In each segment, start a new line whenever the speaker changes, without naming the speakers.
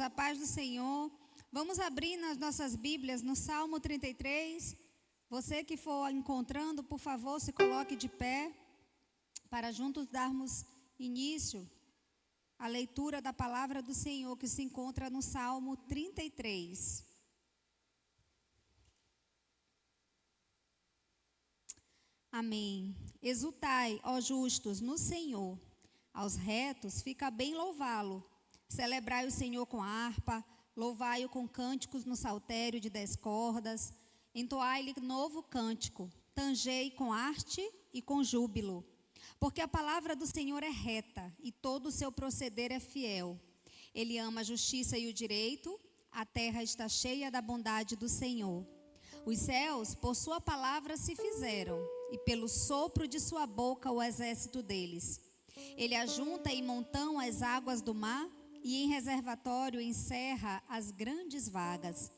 a paz do Senhor. Vamos abrir nas nossas Bíblias no Salmo 33. Você que for encontrando, por favor, se coloque de pé para juntos darmos início à leitura da palavra do Senhor que se encontra no Salmo 33. Amém. Exultai, ó justos, no Senhor. Aos retos fica bem louvá-lo. Celebrai o Senhor com harpa, louvai-o com cânticos no saltério de 10 cordas, entoai-lhe novo cântico, tangei com arte e com júbilo. Porque a palavra do Senhor é reta e todo o seu proceder é fiel. Ele ama a justiça e o direito, a terra está cheia da bondade do Senhor. Os céus, por sua palavra, se fizeram, e pelo sopro de sua boca o exército deles. Ele ajunta em montão as águas do mar, e em reservatório encerra as grandes vagas.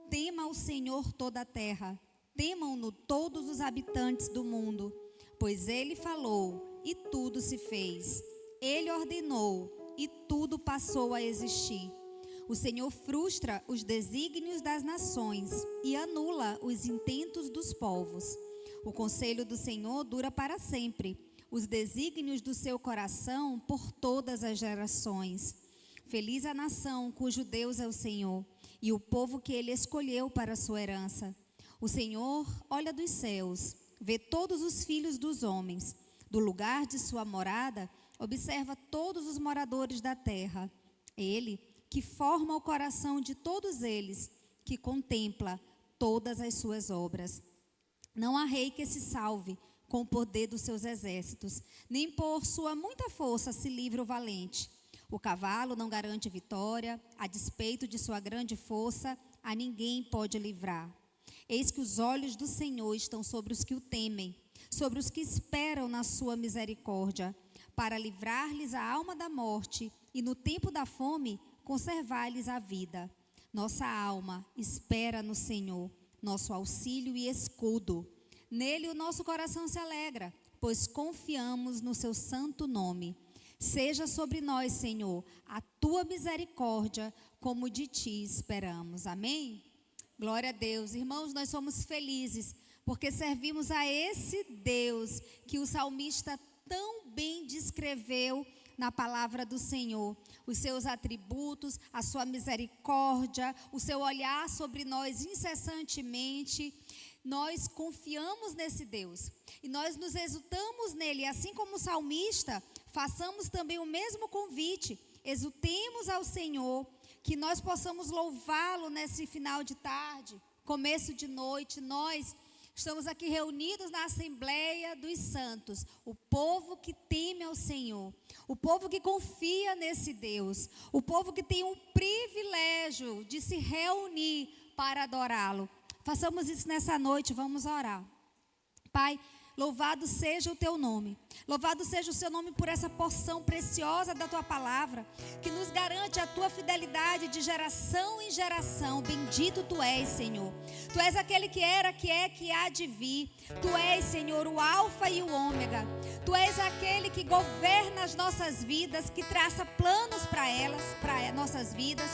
Tema o Senhor toda a terra, temam-no todos os habitantes do mundo, pois ele falou e tudo se fez. Ele ordenou e tudo passou a existir. O Senhor frustra os desígnios das nações e anula os intentos dos povos. O conselho do Senhor dura para sempre, os desígnios do seu coração por todas as gerações. Feliz a nação cujo Deus é o Senhor, e o povo que ele escolheu para a sua herança. O Senhor olha dos céus, vê todos os filhos dos homens. Do lugar de sua morada, observa todos os moradores da terra. Ele, que forma o coração de todos eles, que contempla todas as suas obras. Não há rei que se salve com o poder dos seus exércitos, nem por sua muita força se livre o valente. O cavalo não garante vitória, a despeito de sua grande força, a ninguém pode livrar. Eis que os olhos do Senhor estão sobre os que o temem, sobre os que esperam na sua misericórdia, para livrar-lhes a alma da morte e no tempo da fome conservar-lhes a vida. Nossa alma espera no Senhor, nosso auxílio e escudo. Nele o nosso coração se alegra, pois confiamos no seu santo nome. Seja sobre nós, Senhor, a tua misericórdia, como de ti esperamos. Amém? Glória a Deus. Irmãos, nós somos felizes, porque servimos a esse Deus que o salmista tão bem descreveu na palavra do Senhor. Os seus atributos, a sua misericórdia, o seu olhar sobre nós incessantemente. Nós confiamos nesse Deus e nós nos exultamos nele, assim como o salmista, façamos também o mesmo convite, exultemos ao Senhor, que nós possamos louvá-lo nesse final de tarde, começo de noite. Nós estamos aqui reunidos na Assembleia dos Santos, o povo que teme ao Senhor, o povo que confia nesse Deus, o povo que tem o privilégio de se reunir para adorá-lo. Façamos isso nessa noite, vamos orar. Pai, louvado seja o teu nome. Louvado seja o seu nome por essa porção preciosa da tua palavra, que nos garante a tua fidelidade de geração em geração. Bendito tu és, Senhor. Tu és aquele que era, que é, que há de vir. Tu és, Senhor, o alfa e o ômega. Tu és aquele que governa as nossas vidas, que traça planos para elas, para nossas vidas.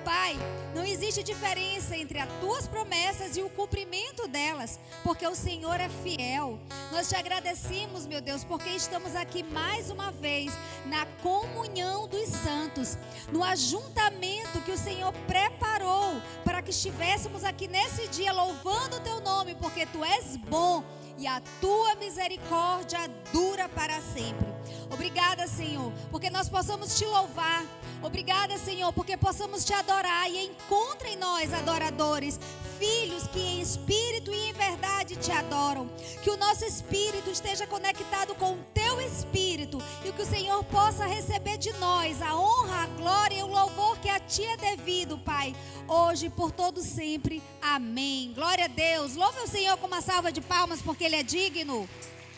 Pai, não existe diferença entre as tuas promessas e o cumprimento delas, porque o Senhor é fiel. Nós te agradecemos, meu Deus, porque estamos aqui mais uma vez na comunhão dos santos, no ajuntamento que o Senhor preparou para que estivéssemos aqui nesse dia louvando o teu nome, porque tu és bom e a tua misericórdia dura para sempre. Obrigada, Senhor, porque nós possamos te louvar. Obrigada, Senhor, porque possamos te adorar e encontre em nós adoradores, filhos que em espírito e em verdade te adoram. Que o nosso espírito esteja conectado com o teu espírito e que o Senhor possa receber de nós a honra, a glória e o louvor que a ti é devido, Pai, hoje e por todo sempre. Amém. Glória a Deus. Louve o Senhor com uma salva de palmas, porque Ele é digno.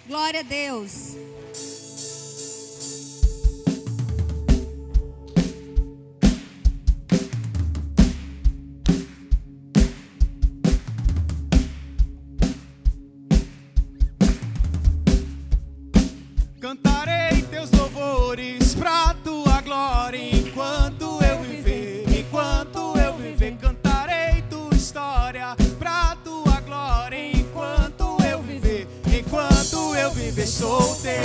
Glória a Deus.
Cantarei teus louvores pra tua glória enquanto eu viver, enquanto soltei.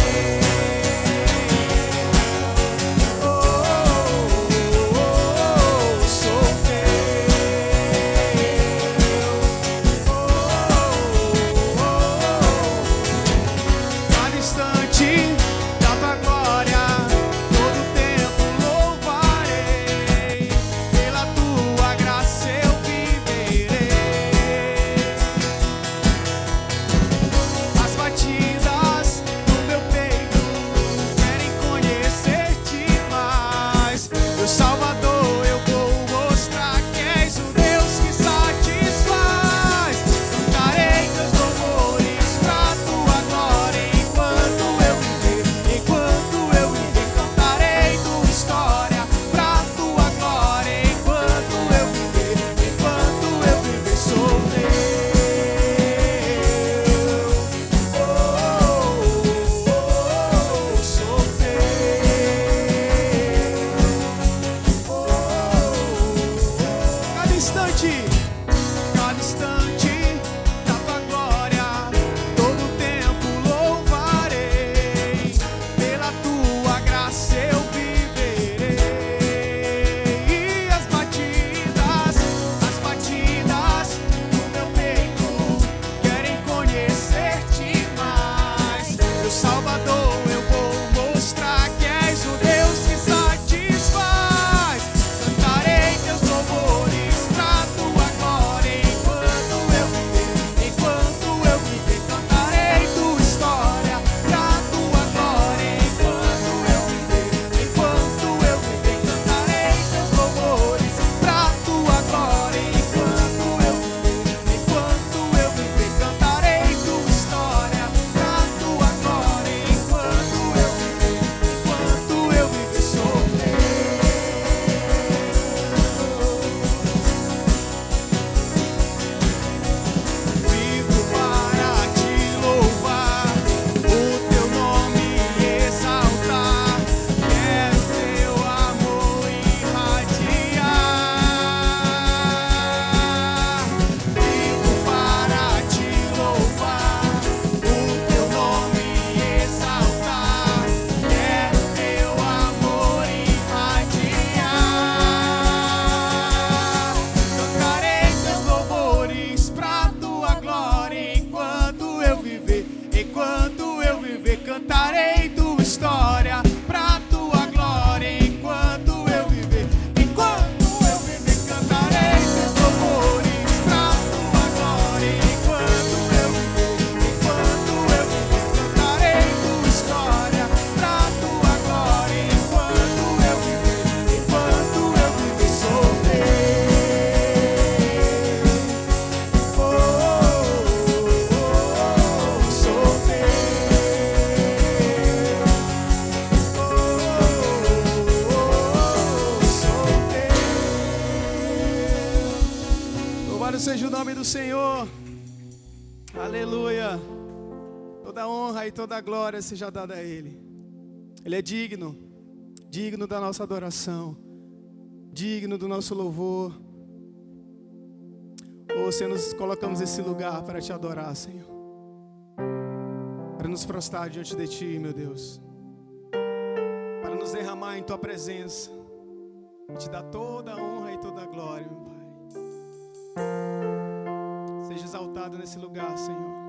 Cantarei tua história pra tua glória enquanto eu viver. Enquanto eu viver, cantarei teus louvores pra tua glória enquanto eu viver. Enquanto eu viver, cantarei tua história pra tua glória enquanto eu viver. Enquanto eu viver, soltei. Louvado seja o nome do Senhor. Aleluia. Toda honra e toda glória seja dada a Ele. Ele é digno, digno da nossa adoração, digno do nosso louvor. Oh, Senhor, nos colocamos nesse lugar para Te adorar, Senhor, para nos prostrar diante de Ti, meu Deus, para nos derramar em Tua presença e Te dar toda a honra e toda a glória, meu Pai. Seja exaltado nesse lugar, Senhor.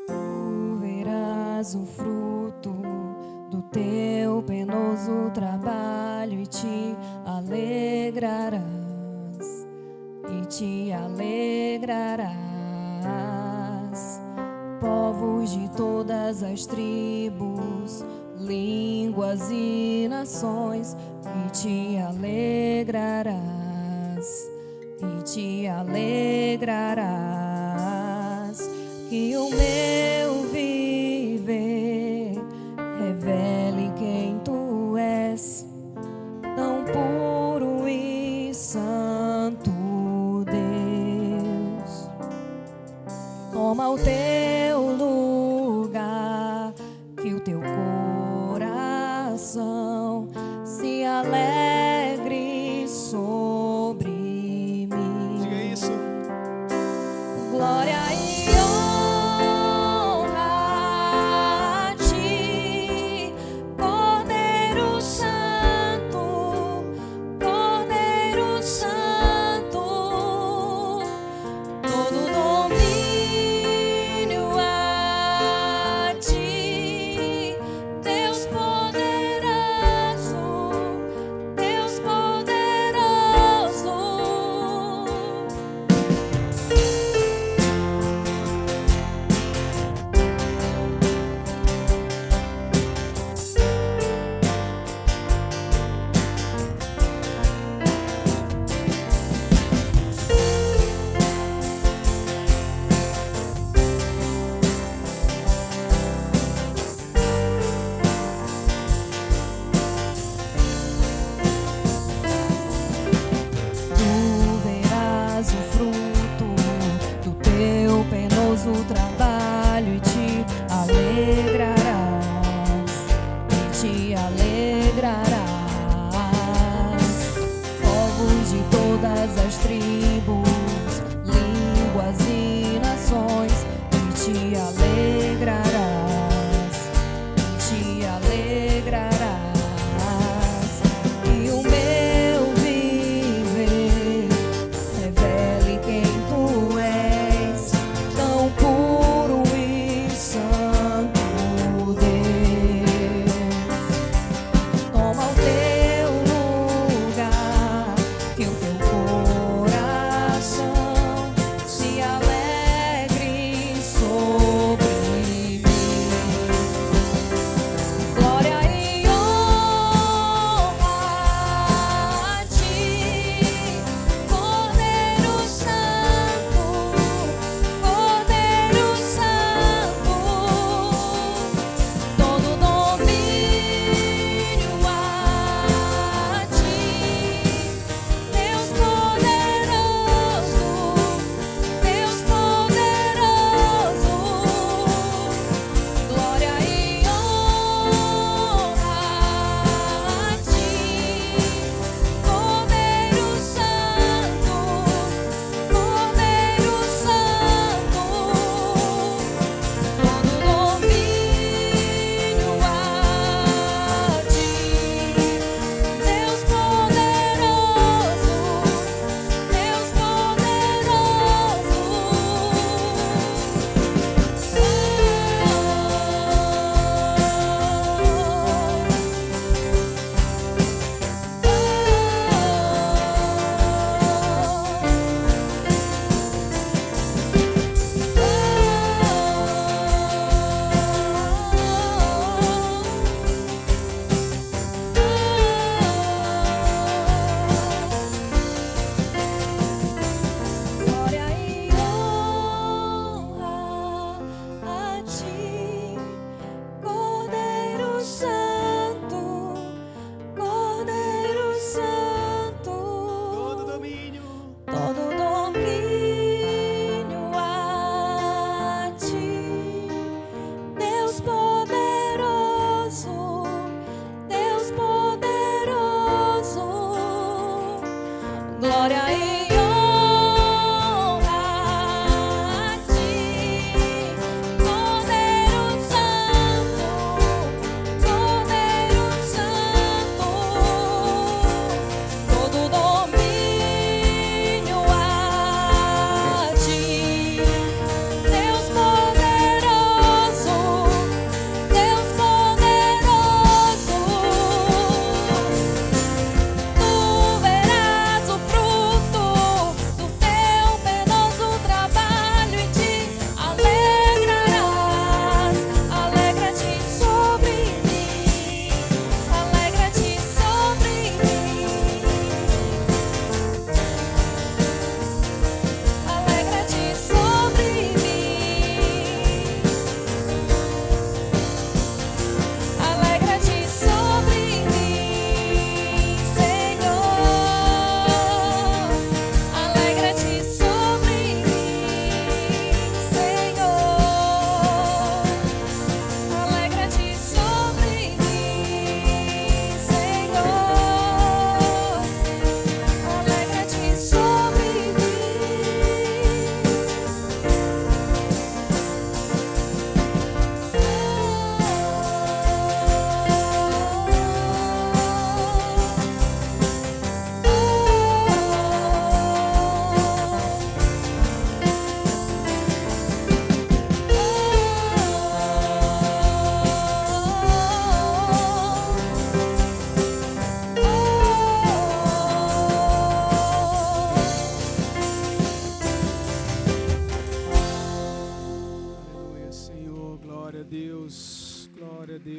Tu verás o fruto do teu penoso trabalho e te alegrarás, e te alegrarás. Povos de todas as tribos, línguas e nações, e te alegrarás, e te alegrarás. Que o meu viver revele quem Tu és, tão puro e santo Deus. Toma o teu que o teu coração se alegra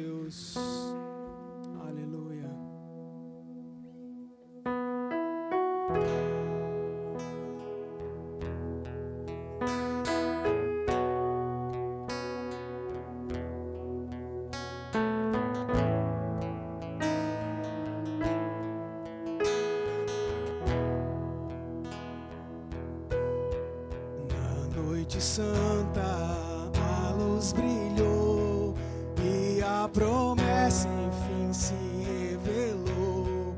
Deus. Aleluia. Na noite santa a luz brilhou e a promessa enfim se revelou.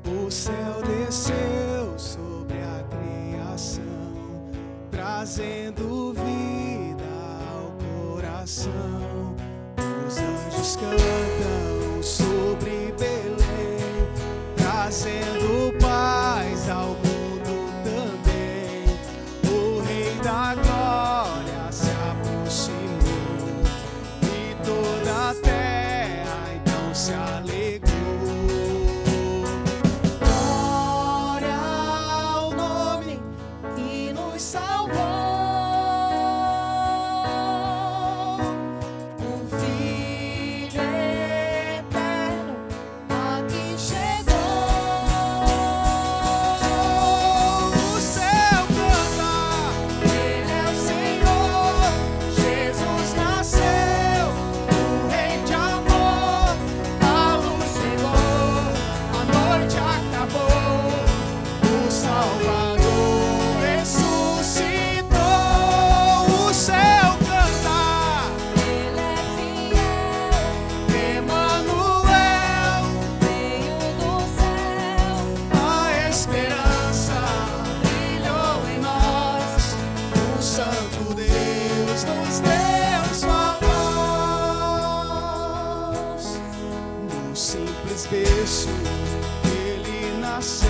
O céu desceu sobre a criação, trazendo vida ao coração. Os anjos cantam sobre Belém, trazendo paz ao mundo também. O Rei da Glória se aproximou e toda a terra então se alegrou. Glória ao nome que nos salvou. O Filho eterno aqui chegou. O céu canta, Ele é o Senhor. Jesus nasceu, o Rei de amor. A luz chegou, a noite acabou. O Salvador ressuscitou. O céu canta,
Ele é fiel,
Emanuel.
veio do céu,
A esperança brilhou em nós. O Santo Deus nos deu sua voz. No simples berço ele nasceu,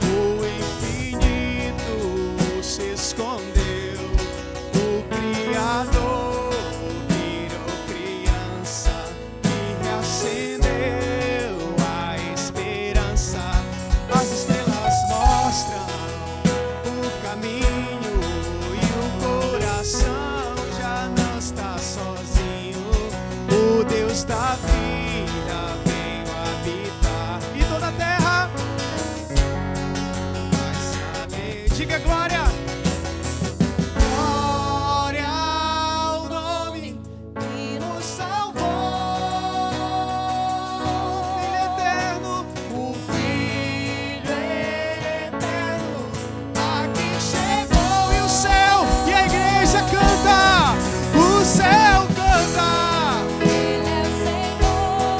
o infinito se escondeu. O Criador virou criança e reacendeu a esperança. As estrelas mostram o caminho e o coração já não está sozinho. O Deus da vida veio habitar e toda a terra vai saber. Diga glória. Glória ao nome que nos salvou. Filho eterno, o Filho eterno aqui chegou. E o céu e a igreja canta. O céu canta.
Ele é o Senhor.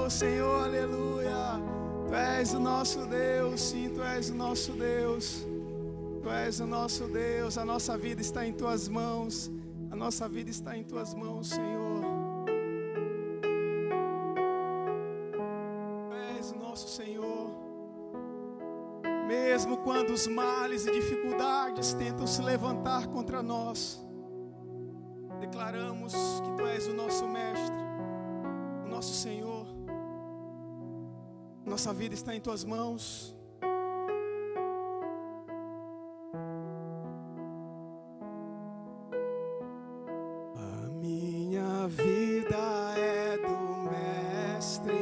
Oh, Senhor, aleluia. Tu és o nosso Deus, sim, Tu és o nosso Deus. Tu és o nosso Deus, a nossa vida está em Tuas mãos. A nossa vida está em Tuas mãos, Senhor. Tu és o nosso Senhor. Mesmo quando os males e dificuldades tentam se levantar contra nós, declaramos que Tu és o nosso Mestre, o nosso Senhor. Nossa vida está em Tuas mãos. A minha vida é do Mestre,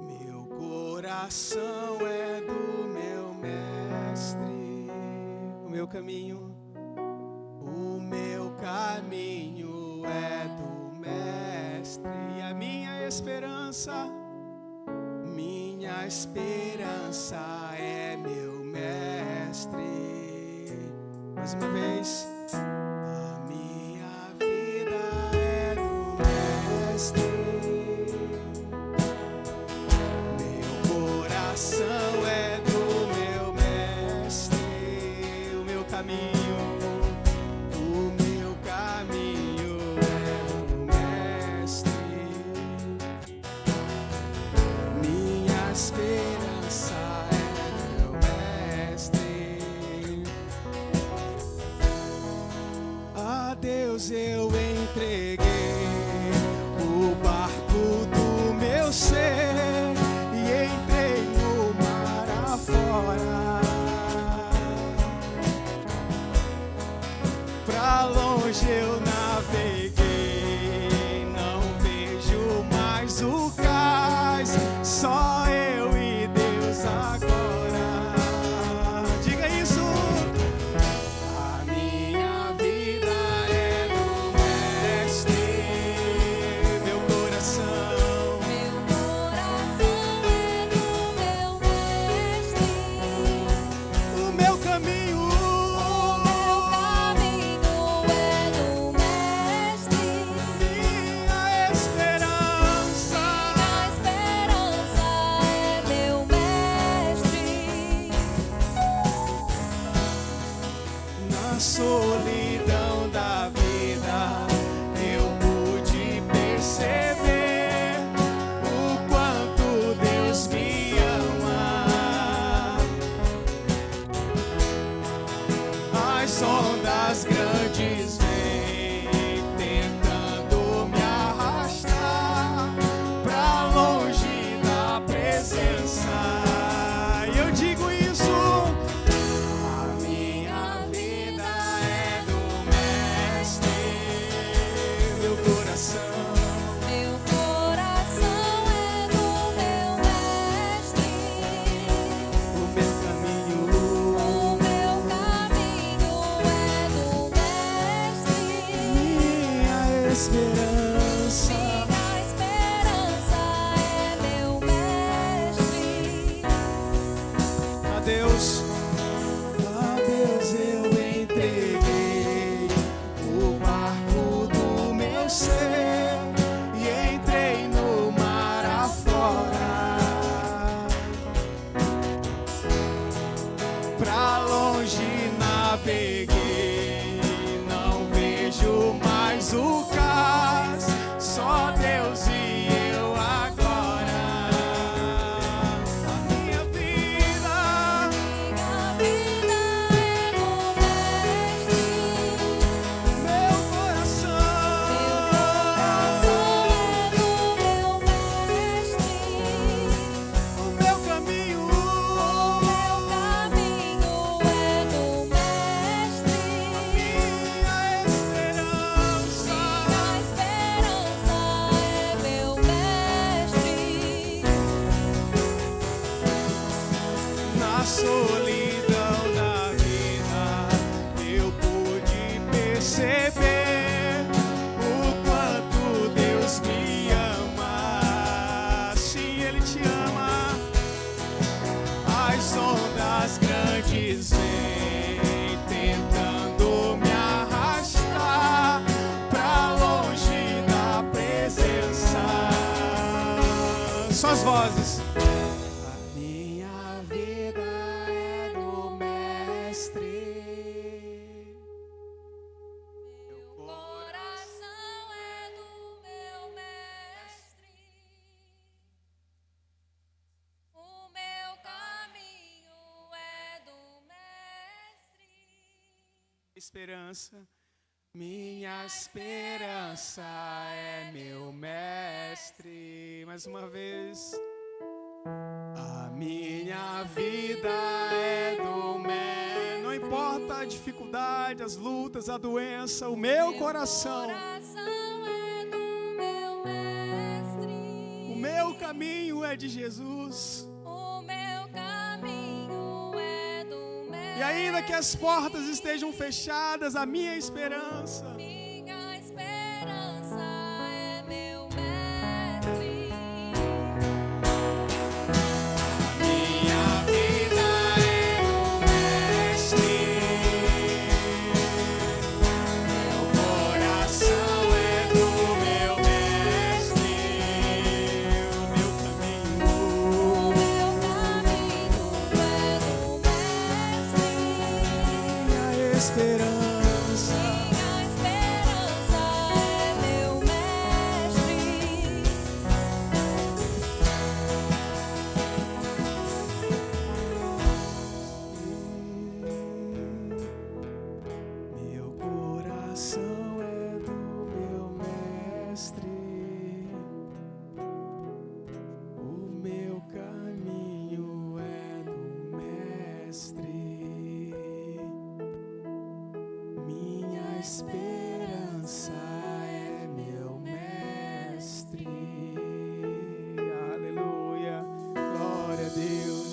meu coração é do meu Mestre. O meu caminho é do Mestre. E a minha esperança é meu Mestre. Mais uma vez. A minha vida é do Mestre, meu coração é do meu Mestre. O meu caminho esperança é meu Mestre. A Deus eu entreguei o barco do meu ser e entrei no mar afora. Pra longe eu naveguei, não vejo mais o cais, só eu e Deus agora. Diga isso. A minha vida é do Mestre, meu coração
é do meu Mestre.
o meu caminho
É do Mestre.
minha esperança
É meu Mestre.
na solidão da vida eu pude perceber o quanto Deus me ama. As ondas grandes vêm tentando me arrastar pra longe da presença. E eu digo isso. A minha vida é do Mestre, meu coração
Meu coração é do meu Mestre.
o meu caminho
O meu caminho é do Mestre.
minha esperança.
Minha esperança é meu Mestre.
A Deus eu entreguei o barco do meu ser e entrei no mar afora. Pra longe naveguei, não vejo mais o cais, só Deus e eu agora. A minha vida
Minha vida é do Mestre.
meu coração as vozes. A minha vida é do Mestre.
Coração é do meu mestre. O meu caminho é do mestre.
Esperança. Minha esperança é meu Mestre. Mais uma vez. A minha vida é do Mestre. Não importa a dificuldade, as lutas, a doença, o meu coração.
Coração é do meu mestre.
O meu caminho é de Jesus.
O meu caminho é do mestre.
E ainda que as portas estejam fechadas, a minha esperança.
Minha esperança é meu mestre.
Minha vida é do Mestre. Meu coração é do meu Mestre. O meu caminho.
O meu caminho é do mestre.
Minha esperança.
Minha esperança é meu mestre.
Meu coração é do meu Mestre. O meu caminho é do Mestre. Minha esperança é meu Mestre. Aleluia. Glória a Deus.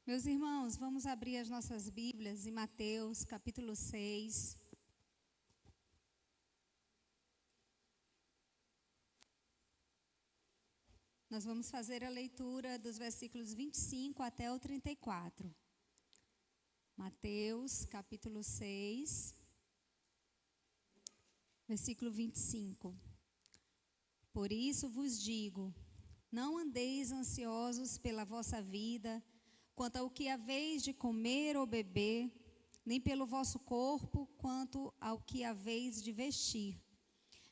Meus irmãos, vamos abrir as nossas Bíblias em Mateus, capítulo 6. Nós vamos fazer a leitura dos versículos 25 até o 34. Mateus, capítulo 6, versículo 25. Por isso vos digo, não andeis ansiosos pela vossa vida, quanto ao que haveis de comer ou beber, nem pelo vosso corpo, quanto ao que haveis de vestir.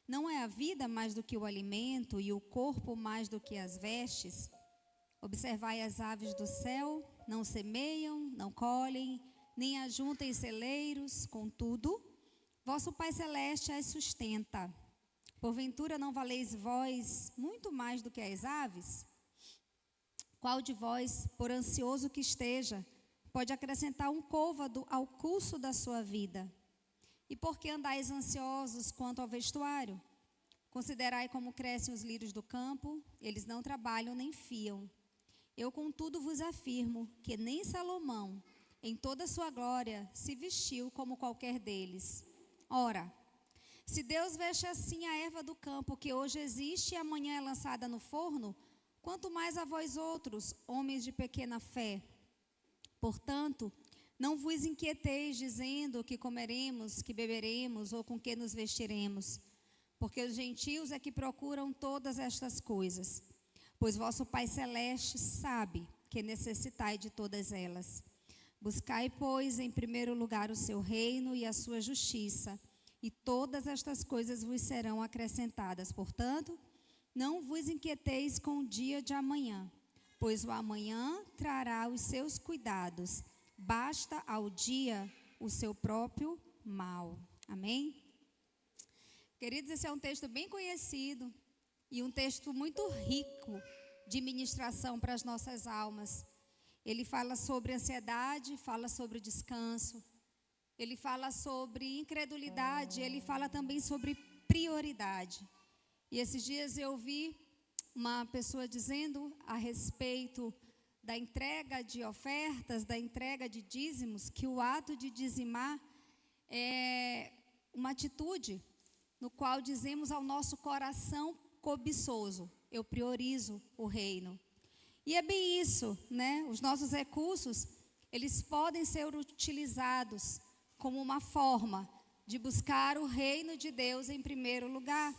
Não é a vida mais do que o alimento e o corpo mais do que as vestes? Observai as aves do céu, não semeiam, não colhem, nem ajuntam em celeiros, contudo, vosso Pai Celeste as sustenta. Porventura não valeis vós muito mais do que as aves? Qual de vós, por ansioso que esteja, pode acrescentar um côvado ao curso da sua vida? E por que andais ansiosos quanto ao vestuário? Considerai como crescem os lírios do campo, eles não trabalham nem fiam. Eu, contudo, vos afirmo que nem Salomão, em toda a sua glória, se vestiu como qualquer deles. Ora, se Deus veste assim a erva do campo, que hoje existe e amanhã é lançada no forno, quanto mais a vós outros, homens de pequena fé. Portanto, não vos inquieteis dizendo que comeremos, que beberemos ou com que nos vestiremos, porque os gentios é que procuram todas estas coisas. Pois vosso Pai Celeste sabe que necessitai de todas elas. Buscai, pois, em primeiro lugar o seu reino e a sua justiça, e todas estas coisas vos serão acrescentadas. Portanto, não vos inquieteis com o dia de amanhã, pois o amanhã trará os seus cuidados. Basta ao dia o seu próprio mal. Amém? Queridos, esse é um texto bem conhecido e um texto muito rico de ministração para as nossas almas. Ele fala sobre ansiedade, fala sobre descanso, ele fala sobre incredulidade, ele fala também sobre prioridade. E esses dias eu ouvi uma pessoa dizendo a respeito da entrega de ofertas, da entrega de dízimos, que o ato de dizimar é uma atitude no qual dizemos ao nosso coração cobiçoso: eu priorizo o reino. E é bem isso, né? Os nossos recursos, eles podem ser utilizados como uma forma de buscar o reino de Deus em primeiro lugar.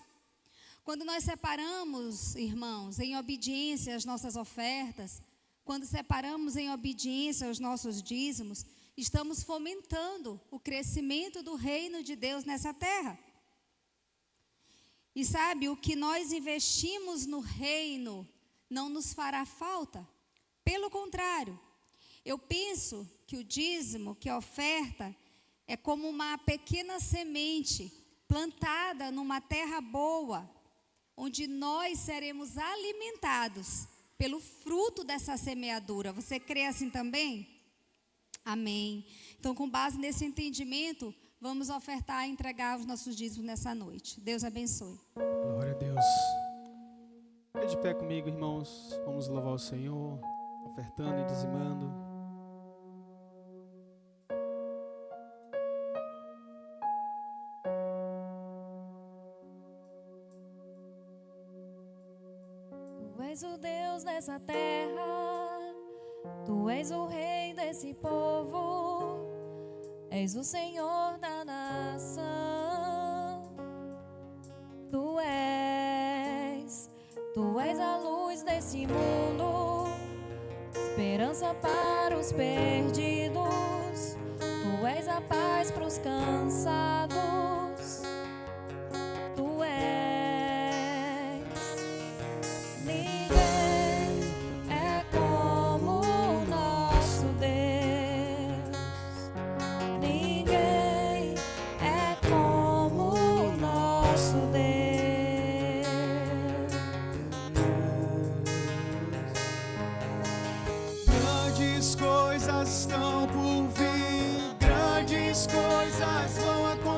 Quando nós separamos, irmãos, em obediência às nossas ofertas, quando separamos em obediência aos nossos dízimos, estamos fomentando o crescimento do reino de Deus nessa terra. E sabe, o que nós investimos no reino não nos fará falta. Pelo contrário, eu penso que o dízimo, que a oferta, é como uma pequena semente plantada numa terra boa, onde nós seremos alimentados pelo fruto dessa semeadura. Você crê assim também? Amém. Então, com base nesse entendimento, vamos ofertar e entregar os nossos dízimos nessa noite. Deus abençoe.
Glória a Deus. Fique de pé comigo, irmãos. Vamos louvar o Senhor, ofertando e dizimando.
Tu és o Deus dessa terra, Tu és o Rei desse povo, és o Senhor da nação. Tu és a luz desse mundo, esperança para os perdidos. Tu és a paz para os cansados. Tu és. Ninguém é como o nosso Deus. Ninguém é como o nosso Deus.
Grandes coisas estão por vir, grandes coisas vão acontecer.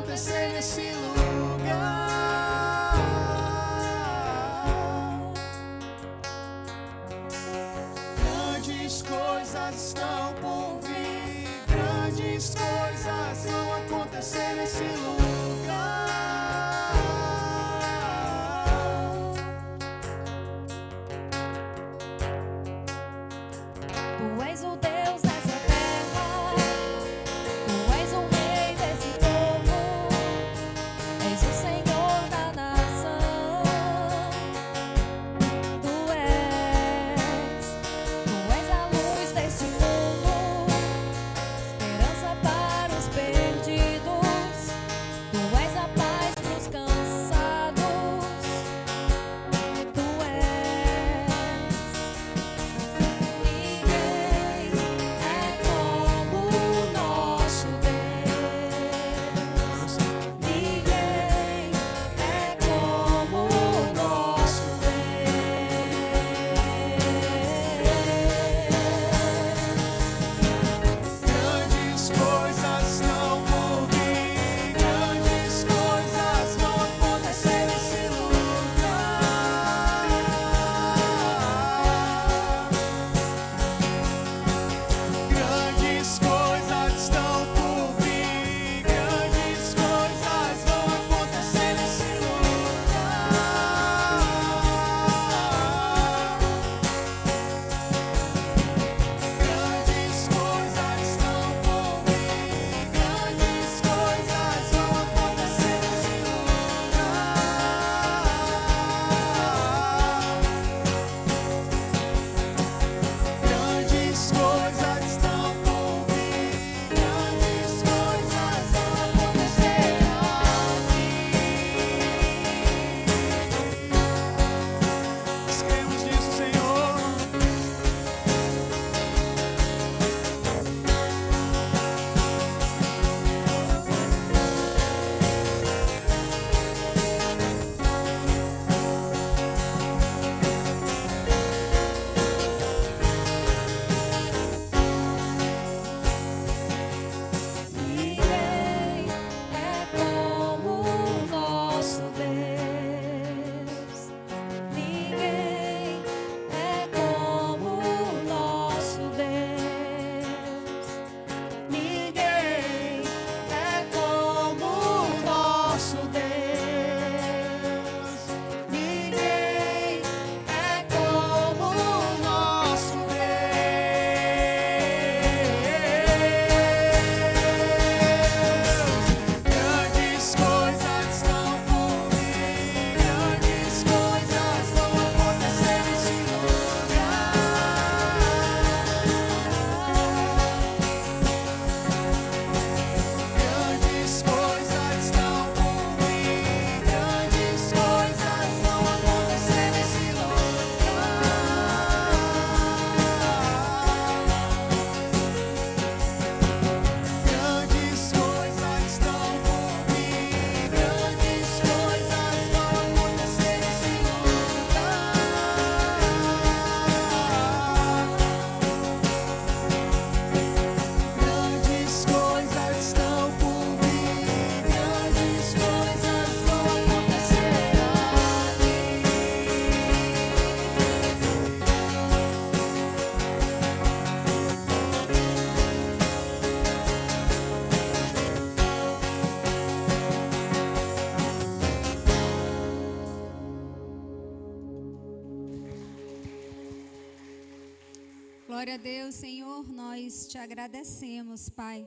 Glória a Deus, Senhor, nós te agradecemos, Pai,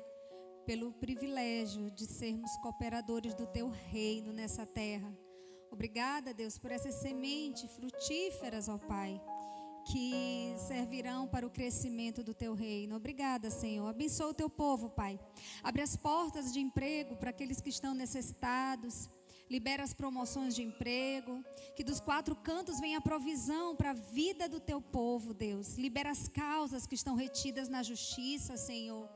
pelo privilégio de sermos cooperadores do Teu reino nessa terra. Obrigada, Deus, por essas sementes frutíferas, ó Pai, que servirão para o crescimento do Teu reino. Obrigada, Senhor. Abençoa o Teu povo, Pai. Abre as portas de emprego para aqueles que estão necessitados. Libera as promoções de emprego, que dos 4 cantos venha a provisão para a vida do Teu povo, Deus. Libera as causas que estão retidas na justiça, Senhor.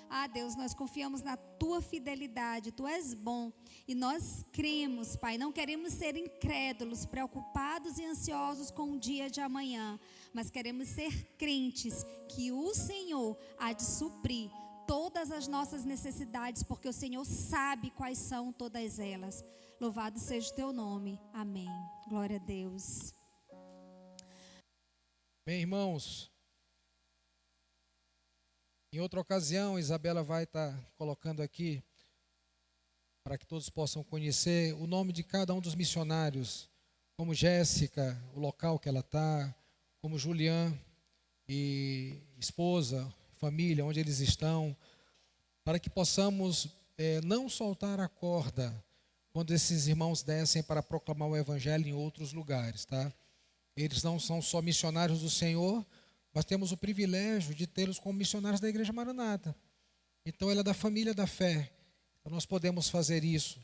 Ah, Deus, nós confiamos na Tua fidelidade, Tu és bom e nós cremos, Pai. Não queremos ser incrédulos, preocupados e ansiosos com o dia de amanhã, mas queremos ser crentes que o Senhor há de suprir todas as nossas necessidades, porque o Senhor sabe quais são todas elas. Louvado seja o Teu nome. Amém. Glória a Deus.
Bem, irmãos, em outra ocasião, Isabela vai estar colocando aqui, para que todos possam conhecer o nome de cada um dos missionários, como Jéssica, o local que ela está, como Julian e esposa, família, onde eles estão, para que possamos não soltar a corda quando esses irmãos descem para proclamar o Evangelho em outros lugares, tá? Eles não são só missionários do Senhor, mas temos o privilégio de tê-los como missionários da Igreja Maranata. Então, ela é da família da fé. Então, nós podemos fazer isso.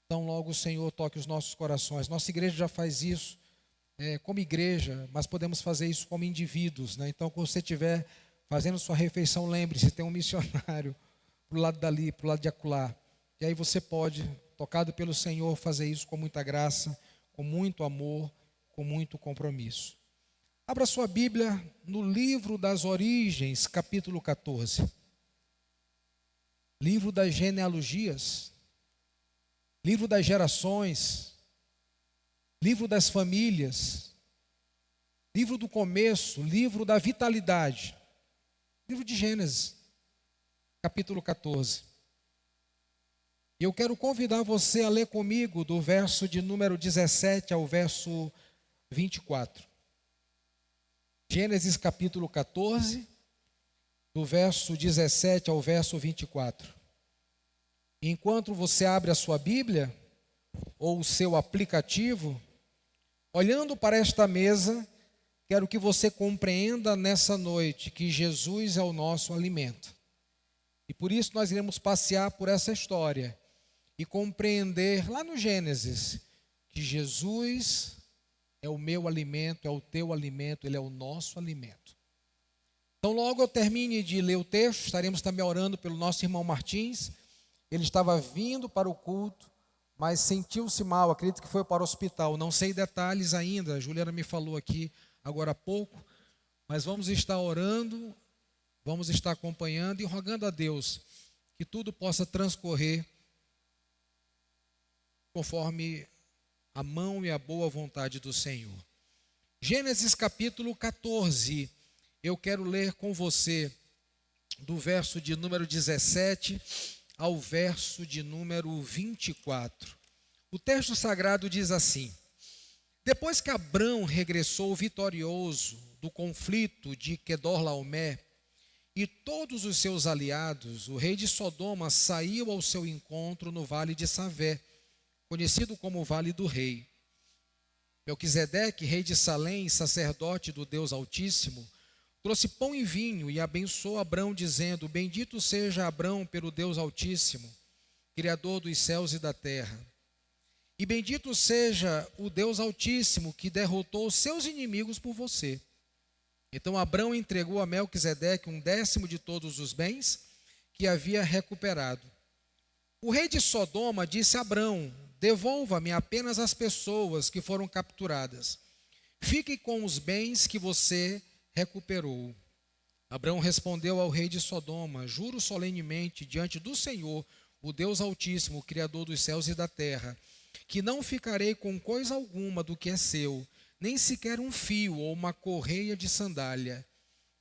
Então, logo o Senhor toque os nossos corações. Nossa igreja já faz isso como igreja, mas podemos fazer isso como indivíduos, né? Então, quando você estiver fazendo sua refeição, lembre-se, tem um missionário para o lado dali, para o lado de acolá. E aí você pode, tocado pelo Senhor, fazer isso com muita graça, com muito amor, com muito compromisso. Abra sua Bíblia no livro das Origens, capítulo 14. Livro das genealogias, livro das gerações, livro das famílias, livro do começo, livro da vitalidade, livro de Gênesis, capítulo 14. E eu quero convidar você a ler comigo do verso de número 17 ao verso 24. Gênesis capítulo 14, do verso 17 ao verso 24. Enquanto você abre a sua Bíblia, ou o seu aplicativo, olhando para esta mesa, quero que você compreenda nessa noite que Jesus é o nosso alimento. E por isso nós iremos passear por essa história e compreender lá no Gênesis que Jesus é o meu alimento, é o teu alimento, Ele é o nosso alimento. Então logo eu termine de ler o texto, estaremos também orando pelo nosso irmão Martins. Ele estava vindo para o culto, mas sentiu-se mal, acredito que foi para o hospital. Não sei detalhes ainda, a Juliana me falou aqui agora há pouco, mas vamos estar orando, vamos estar acompanhando e rogando a Deus que tudo possa transcorrer conforme a mão e a boa vontade do Senhor. Gênesis capítulo 14, eu quero ler com você do verso de número 17 ao verso de número 24. O texto sagrado diz assim: depois que Abrão regressou vitorioso do conflito de Quedorlaomé e todos os seus aliados, o rei de Sodoma saiu ao seu encontro no vale de Savé, conhecido como o Vale do Rei. Melquisedeque, rei de Salém, sacerdote do Deus Altíssimo, trouxe pão e vinho e abençoou Abrão, dizendo: bendito seja Abrão pelo Deus Altíssimo, Criador dos céus e da terra. E bendito seja o Deus Altíssimo, que derrotou os seus inimigos por você. Então Abrão entregou a Melquisedeque 1/10 de todos os bens que havia recuperado. O rei de Sodoma disse a Abrão: devolva-me apenas as pessoas que foram capturadas. Fique com os bens que você recuperou. Abrão respondeu ao rei de Sodoma: juro solenemente diante do Senhor, o Deus Altíssimo, o Criador dos céus e da terra, que não ficarei com coisa alguma do que é seu, nem sequer um fio ou uma correia de sandália.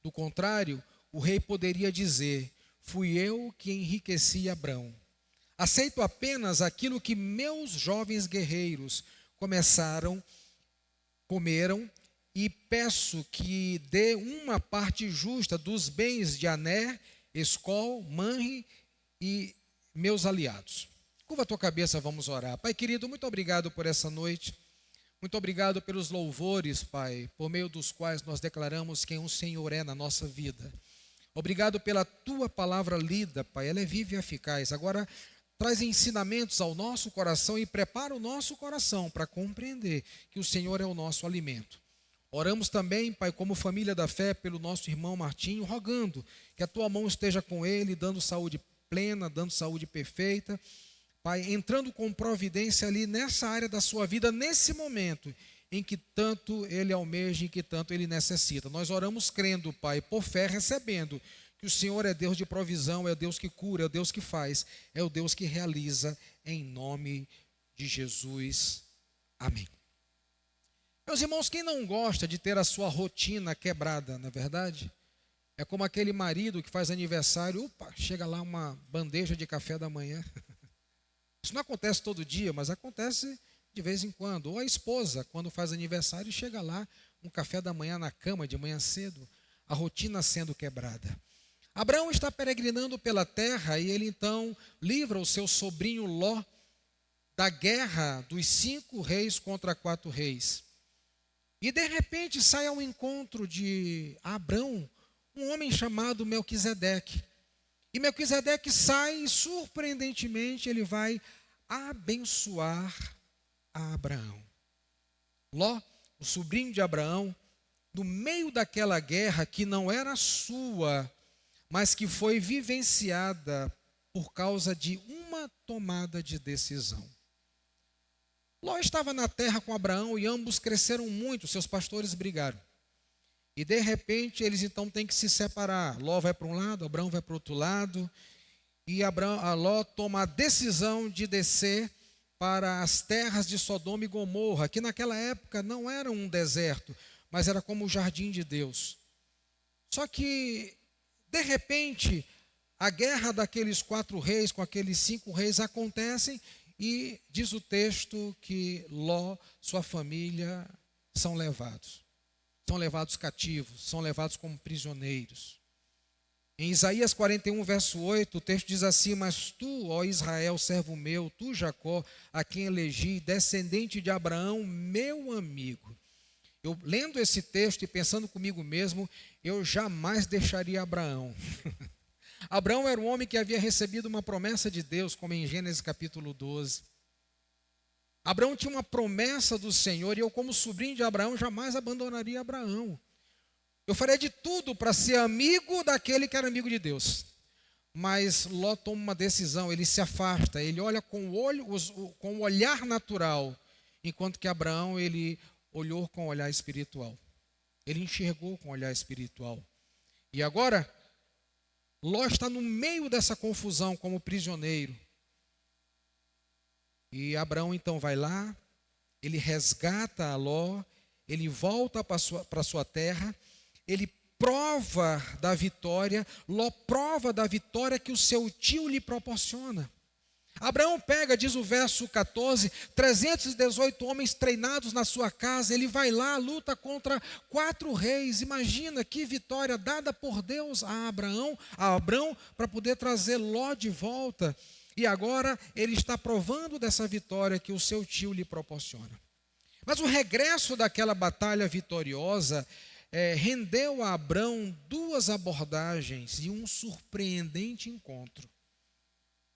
Do contrário, o rei poderia dizer: fui eu que enriqueci Abrão. Aceito apenas aquilo que meus jovens guerreiros comeram e peço que dê uma parte justa dos bens de Aner, Escol, Manre e meus aliados. Curva a tua cabeça, vamos orar. Pai querido, muito obrigado por essa noite. Muito obrigado pelos louvores, Pai, por meio dos quais nós declaramos quem o Senhor é na nossa vida. Obrigado pela tua palavra lida, Pai, ela é viva e eficaz. Agora, traz ensinamentos ao nosso coração e prepara o nosso coração para compreender que o Senhor é o nosso alimento. Oramos também, Pai, como família da fé, pelo nosso irmão Martinho, rogando que a tua mão esteja com ele, dando saúde plena, dando saúde perfeita. Pai, entrando com providência ali nessa área da sua vida, nesse momento em que tanto ele almeja, em que tanto ele necessita. Nós oramos crendo, Pai, por fé, recebendo que o Senhor é Deus de provisão, é o Deus que cura, é o Deus que faz, é o Deus que realiza, em nome de Jesus. Amém. Meus irmãos, quem não gosta de ter a sua rotina quebrada, não é verdade? É como aquele marido que faz aniversário, chega lá uma bandeja de café da manhã. Isso não acontece todo dia, mas acontece de vez em quando. Ou a esposa, quando faz aniversário, chega lá, um café da manhã na cama, de manhã cedo, a rotina sendo quebrada. Abraão está peregrinando pela terra e ele então livra o seu sobrinho Ló da guerra dos 5 reis contra 4 reis. E de repente sai ao encontro de Abrão um homem chamado Melquisedeque. E Melquisedeque sai e, surpreendentemente, ele vai abençoar a Abraão. Ló, o sobrinho de Abraão, no meio daquela guerra que não era sua, mas que foi vivenciada por causa de uma tomada de decisão. Ló estava na terra com Abraão e ambos cresceram muito, seus pastores brigaram. E de repente eles então têm que se separar. Ló vai para um lado, Abraão vai para o outro lado. E Ló toma a decisão de descer para as terras de Sodoma e Gomorra, que naquela época não era um deserto, mas era como o jardim de Deus. Só que, de repente, a guerra daqueles 4 reis com aqueles 5 reis acontecem e diz o texto que Ló, sua família, são levados. São levados cativos, são levados como prisioneiros. Em Isaías 41, verso 8, o texto diz assim: mas tu, ó Israel, servo meu, tu, Jacó, a quem elegi, descendente de Abraão, meu amigo. Eu lendo esse texto e pensando comigo mesmo, eu jamais deixaria Abraão. Abraão era um homem que havia recebido uma promessa de Deus, como em Gênesis capítulo 12. Abraão tinha uma promessa do Senhor e eu, como sobrinho de Abraão, jamais abandonaria Abraão. Eu faria de tudo para ser amigo daquele que era amigo de Deus. Mas Ló toma uma decisão, ele se afasta, ele olha com o olhar natural, enquanto que Abraão, ele olhou com o olhar espiritual. Ele enxergou com o olhar espiritual. E agora, Ló está no meio dessa confusão como prisioneiro. E Abraão então vai lá, ele resgata a Ló, ele volta para a sua terra, ele prova da vitória, Ló prova da vitória que o seu tio lhe proporciona. Abraão pega, diz o verso 14, 318 homens treinados na sua casa, ele vai lá, luta contra 4 reis. Imagina que vitória dada por Deus a Abraão para poder trazer Ló de volta. E agora ele está provando dessa vitória que o seu tio lhe proporciona. Mas o regresso daquela batalha vitoriosa rendeu a Abraão 2 abordagens e um surpreendente encontro.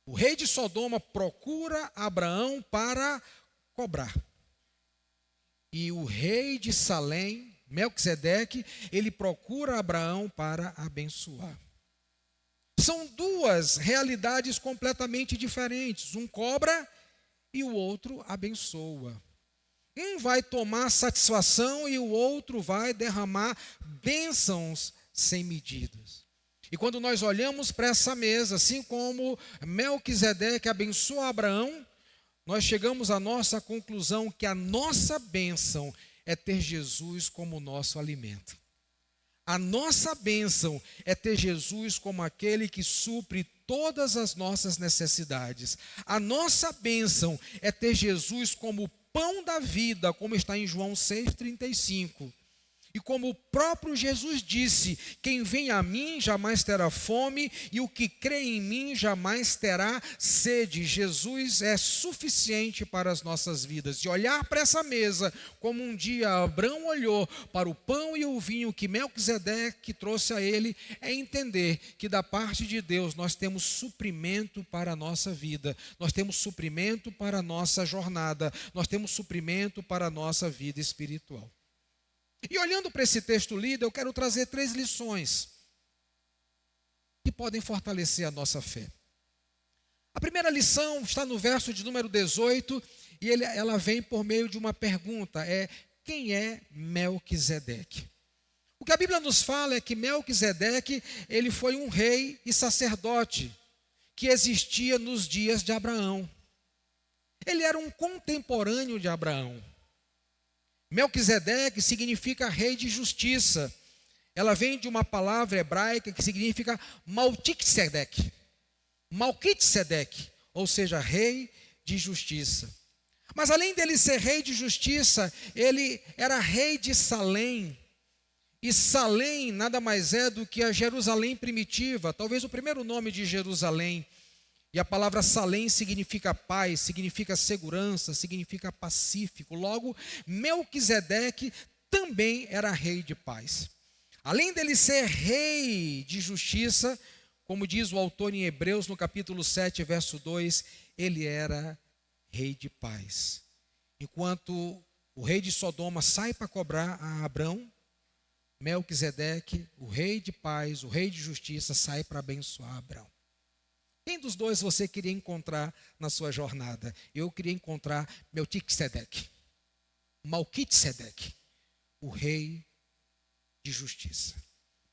O rei de Sodoma procura Abraão para cobrar. E o rei de Salém, Melquisedeque, ele procura Abraão para abençoar. São 2 realidades completamente diferentes. Um cobra e o outro abençoa. Um vai tomar satisfação e o outro vai derramar bênçãos sem medidas. E quando nós olhamos para essa mesa, assim como Melquisedeque abençoa Abraão, nós chegamos à nossa conclusão que a nossa bênção é ter Jesus como nosso alimento. A nossa bênção é ter Jesus como aquele que supre todas as nossas necessidades. A nossa bênção é ter Jesus como o pão da vida, como está em João 6,35. E como o próprio Jesus disse, quem vem a mim jamais terá fome, e o que crê em mim jamais terá sede. Jesus é suficiente para as nossas vidas. E olhar para essa mesa, como um dia Abraão olhou para o pão e o vinho que Melquisedeque trouxe a ele, é entender que da parte de Deus nós temos suprimento para a nossa vida, nós temos suprimento para a nossa jornada, nós temos suprimento para a nossa vida espiritual. E olhando para esse texto lido, eu quero trazer 3 lições que podem fortalecer a nossa fé. A primeira lição está no verso de número 18, e ela vem por meio de uma pergunta, quem é Melquisedeque? O que a Bíblia nos fala é que Melquisedeque, ele foi um rei e sacerdote que existia nos dias de Abraão. Ele era um contemporâneo de Abraão. Melquisedeque significa rei de justiça. Ela vem de uma palavra hebraica que significa Malquitzedek. Malquitzedek, ou seja, rei de justiça. Mas além dele ser rei de justiça, ele era rei de Salém. E Salém nada mais é do que a Jerusalém primitiva, talvez o primeiro nome de Jerusalém. E a palavra Salém significa paz, significa segurança, significa pacífico. Logo, Melquisedeque também era rei de paz. Além dele ser rei de justiça, como diz o autor em Hebreus, no capítulo 7, verso 2, ele era rei de paz. Enquanto o rei de Sodoma sai para cobrar a Abrão, Melquisedeque, o rei de paz, o rei de justiça, sai para abençoar Abrão. Quem dos dois você queria encontrar na sua jornada? Eu queria encontrar Melquisedeque, Malquitzedek, o rei de justiça,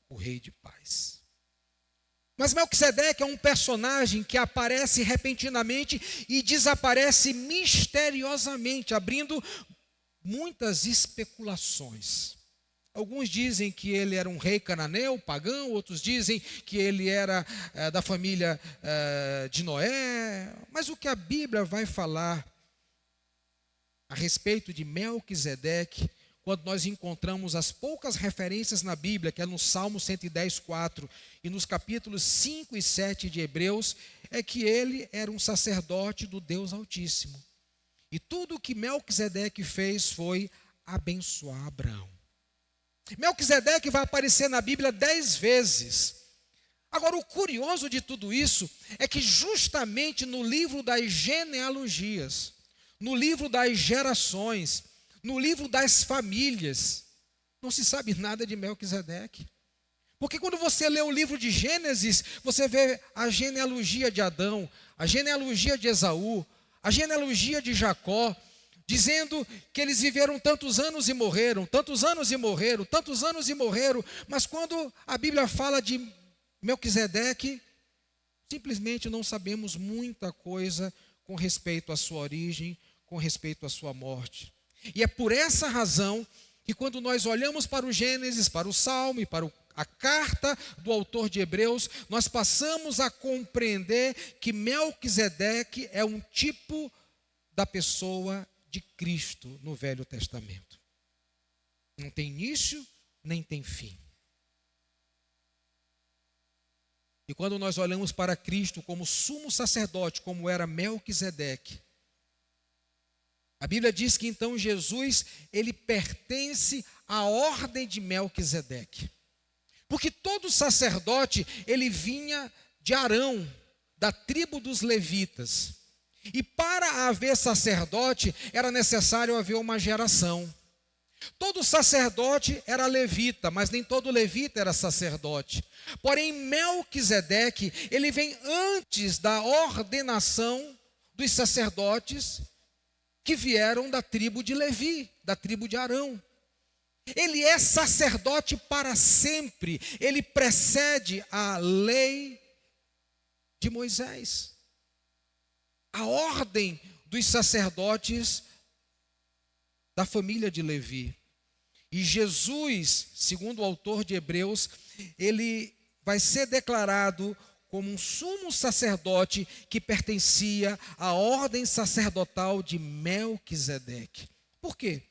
o rei de paz. Mas Melquisedeque é um personagem que aparece repentinamente e desaparece misteriosamente, abrindo muitas especulações. Alguns dizem que ele era um rei cananeu, pagão, outros dizem que ele era da família de Noé. Mas o que a Bíblia vai falar a respeito de Melquisedeque, quando nós encontramos as poucas referências na Bíblia, que é no Salmo 110, 4, e nos capítulos 5 e 7 de Hebreus, é que ele era um sacerdote do Deus Altíssimo. E tudo o que Melquisedeque fez foi abençoar Abraão. Melquisedeque vai aparecer na Bíblia 10 vezes. Agora, o curioso de tudo isso é que justamente no livro das genealogias, no livro das gerações, no livro das famílias, não se sabe nada de Melquisedeque. Porque quando você lê o livro de Gênesis, você vê a genealogia de Adão, a genealogia de Esaú, a genealogia de Jacó, dizendo que eles viveram tantos anos e morreram, tantos anos e morreram, tantos anos e morreram. Mas quando a Bíblia fala de Melquisedeque, simplesmente não sabemos muita coisa com respeito à sua origem, com respeito à sua morte. E é por essa razão que quando nós olhamos para o Gênesis, para o Salmo e para a carta do autor de Hebreus, nós passamos a compreender que Melquisedeque é um tipo da pessoa de Cristo no Velho Testamento. Não tem início, nem tem fim. E quando nós olhamos para Cristo como sumo sacerdote, como era Melquisedeque, a Bíblia diz que então Jesus, ele pertence à ordem de Melquisedeque. Porque todo sacerdote, ele vinha de Arão, da tribo dos levitas. E para haver sacerdote, era necessário haver uma geração. Todo sacerdote era levita, mas nem todo levita era sacerdote. Porém, Melquisedeque, ele vem antes da ordenação dos sacerdotes que vieram da tribo de Levi, da tribo de Arão. Ele é sacerdote para sempre. Ele precede a lei de Moisés. A ordem dos sacerdotes da família de Levi. E Jesus, segundo o autor de Hebreus, ele vai ser declarado como um sumo sacerdote que pertencia à ordem sacerdotal de Melquisedeque. Por quê?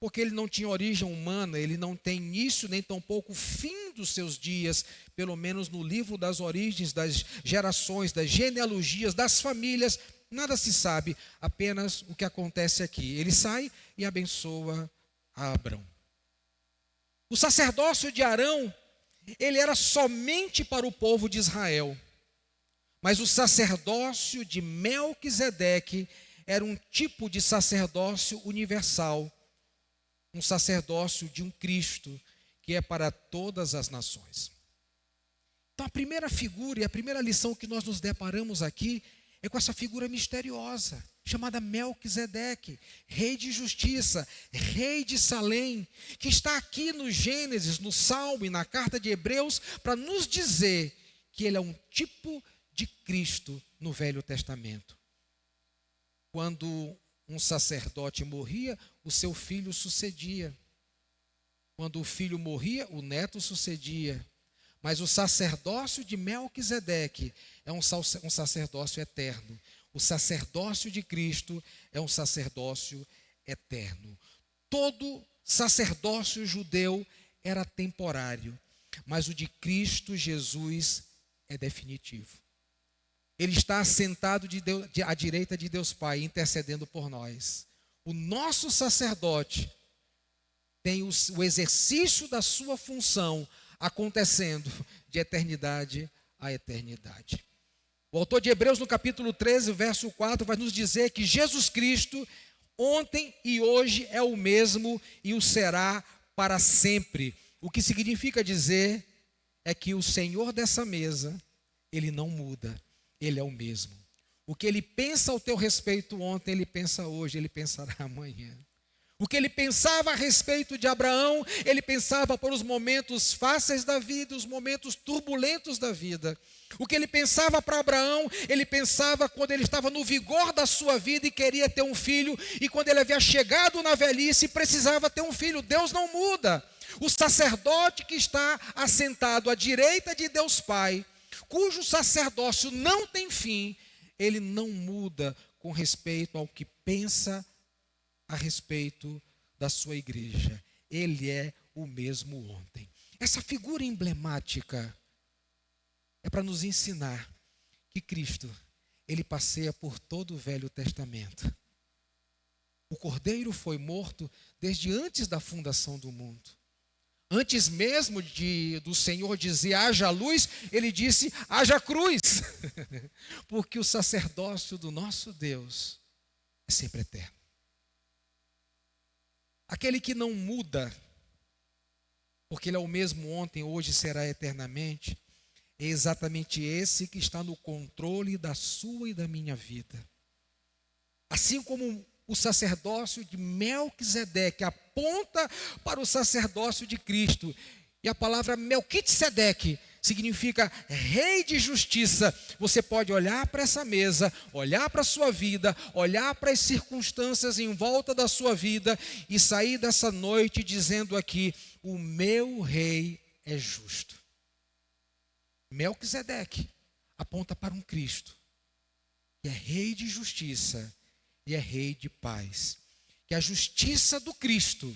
porque ele não tinha origem humana, ele não tem início nem tampouco fim dos seus dias, pelo menos no livro das origens, das gerações, das genealogias, das famílias, nada se sabe, apenas o que acontece aqui. Ele sai e abençoa a Abrão. O sacerdócio de Arão, ele era somente para o povo de Israel, mas o sacerdócio de Melquisedeque era um tipo de sacerdócio universal, um sacerdócio de um Cristo que é para todas as nações. Então a primeira figura e a primeira lição que nós nos deparamos aqui é com essa figura misteriosa, chamada Melquisedeque, rei de justiça, rei de Salém, que está aqui no Gênesis, no Salmo e na carta de Hebreus, para nos dizer que ele é um tipo de Cristo no Velho Testamento. Quando um sacerdote morria, o seu filho sucedia. Quando o filho morria, o neto sucedia. Mas o sacerdócio de Melquisedeque é um sacerdócio eterno. O sacerdócio de Cristo é um sacerdócio eterno. Todo sacerdócio judeu era temporário, mas o de Cristo Jesus é definitivo. Ele está assentado à direita de Deus Pai, intercedendo por nós. O nosso sacerdote tem o exercício da sua função acontecendo de eternidade a eternidade. O autor de Hebreus, no capítulo 13, verso 4, vai nos dizer que Jesus Cristo, ontem e hoje, é o mesmo e o será para sempre. O que significa dizer é que o Senhor dessa mesa, ele não muda, ele é o mesmo. O que ele pensa ao teu respeito ontem, ele pensa hoje, ele pensará amanhã. O que ele pensava a respeito de Abraão, ele pensava por os momentos fáceis da vida, os momentos turbulentos da vida. O que ele pensava para Abraão, ele pensava quando ele estava no vigor da sua vida e queria ter um filho, e quando ele havia chegado na velhice e precisava ter um filho. Deus não muda. O sacerdote que está assentado à direita de Deus Pai, cujo sacerdócio não tem fim, ele não muda com respeito ao que pensa a respeito da sua igreja. Ele é o mesmo ontem. Essa figura emblemática é para nos ensinar que Cristo, ele passeia por todo o Velho Testamento. O Cordeiro foi morto desde antes da fundação do mundo. Antes mesmo do Senhor dizer haja luz, ele disse haja cruz. Porque o sacerdócio do nosso Deus é sempre eterno. Aquele que não muda, porque ele é o mesmo ontem, hoje será eternamente, é exatamente esse que está no controle da sua e da minha vida. Assim como o sacerdócio de Melquisedeque aponta para o sacerdócio de Cristo, e a palavra Melquisedeque significa rei de justiça. Você pode olhar para essa mesa, olhar para a sua vida, olhar para as circunstâncias em volta da sua vida e sair dessa noite dizendo aqui: o meu rei é justo. Melquisedeque aponta para um Cristo que é rei de justiça e é rei de paz. Que a justiça do Cristo,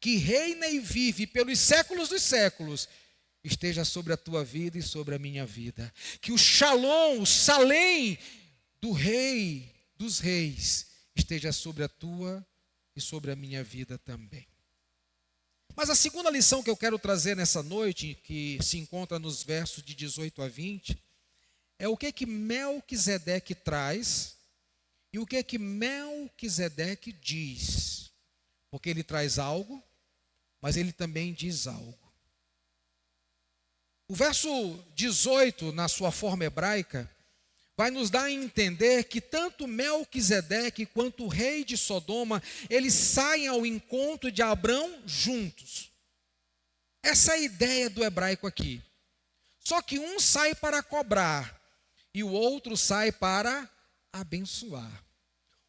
que reina e vive pelos séculos dos séculos, esteja sobre a tua vida e sobre a minha vida. Que o Shalom, o Salém do Rei dos Reis esteja sobre a tua e sobre a minha vida também. Mas a segunda lição que eu quero trazer nessa noite, que se encontra nos versos de 18 a 20, é o que Melquisedeque traz e o que Melquisedeque diz. Porque ele traz algo, mas ele também diz algo. O verso 18, na sua forma hebraica, vai nos dar a entender que tanto Melquisedeque quanto o rei de Sodoma, eles saem ao encontro de Abrão juntos. Essa é a ideia do hebraico aqui. Só que um sai para cobrar e o outro sai para abençoar.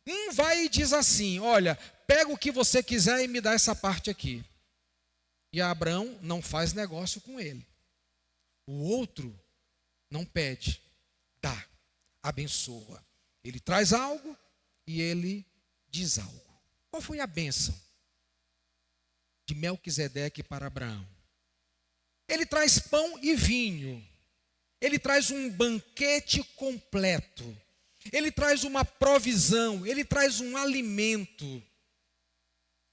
Um vai e diz assim: olha, pega o que você quiser e me dá essa parte aqui. E Abrão não faz negócio com ele. O outro não pede, dá, abençoa. Ele traz algo e ele diz algo. Qual foi a bênção de Melquisedeque para Abraão. Ele traz pão e vinho. Ele traz um banquete completo. Ele traz uma provisão. Ele traz um alimento.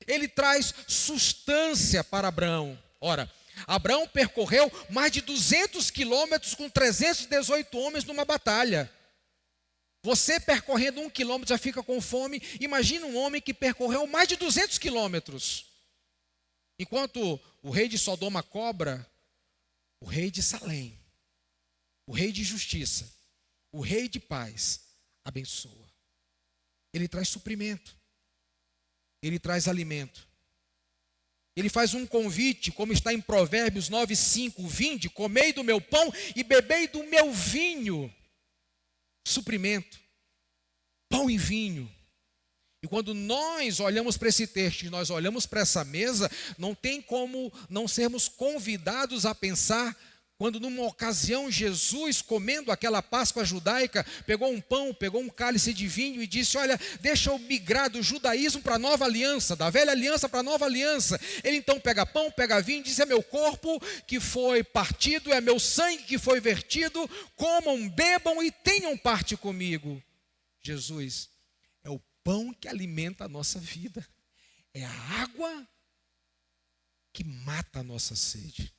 Ele traz sustância para Abraão. Ora, Abraão percorreu mais de 200 quilômetros com 318 homens numa batalha. Você percorrendo 1 quilômetro já fica com fome. Imagina um homem que percorreu mais de 200 quilômetros. Enquanto o rei de Sodoma cobra, o rei de Salém, o rei de justiça, o rei de paz, abençoa. Ele traz suprimento. Ele traz alimento. Ele faz um convite, como está em Provérbios 9:5, vinde, comei do meu pão e bebei do meu vinho. Suprimento, pão e vinho. E quando nós olhamos para esse texto, nós olhamos para essa mesa, não tem como não sermos convidados a pensar, quando numa ocasião Jesus, comendo aquela Páscoa judaica, pegou um pão, pegou um cálice de vinho e disse, olha, deixa eu migrar do judaísmo para a nova aliança, da velha aliança para a nova aliança. Ele então pega pão, pega vinho e diz, é meu corpo que foi partido, é meu sangue que foi vertido, comam, bebam e tenham parte comigo. Jesus é o pão que alimenta a nossa vida, é a água que mata a nossa sede.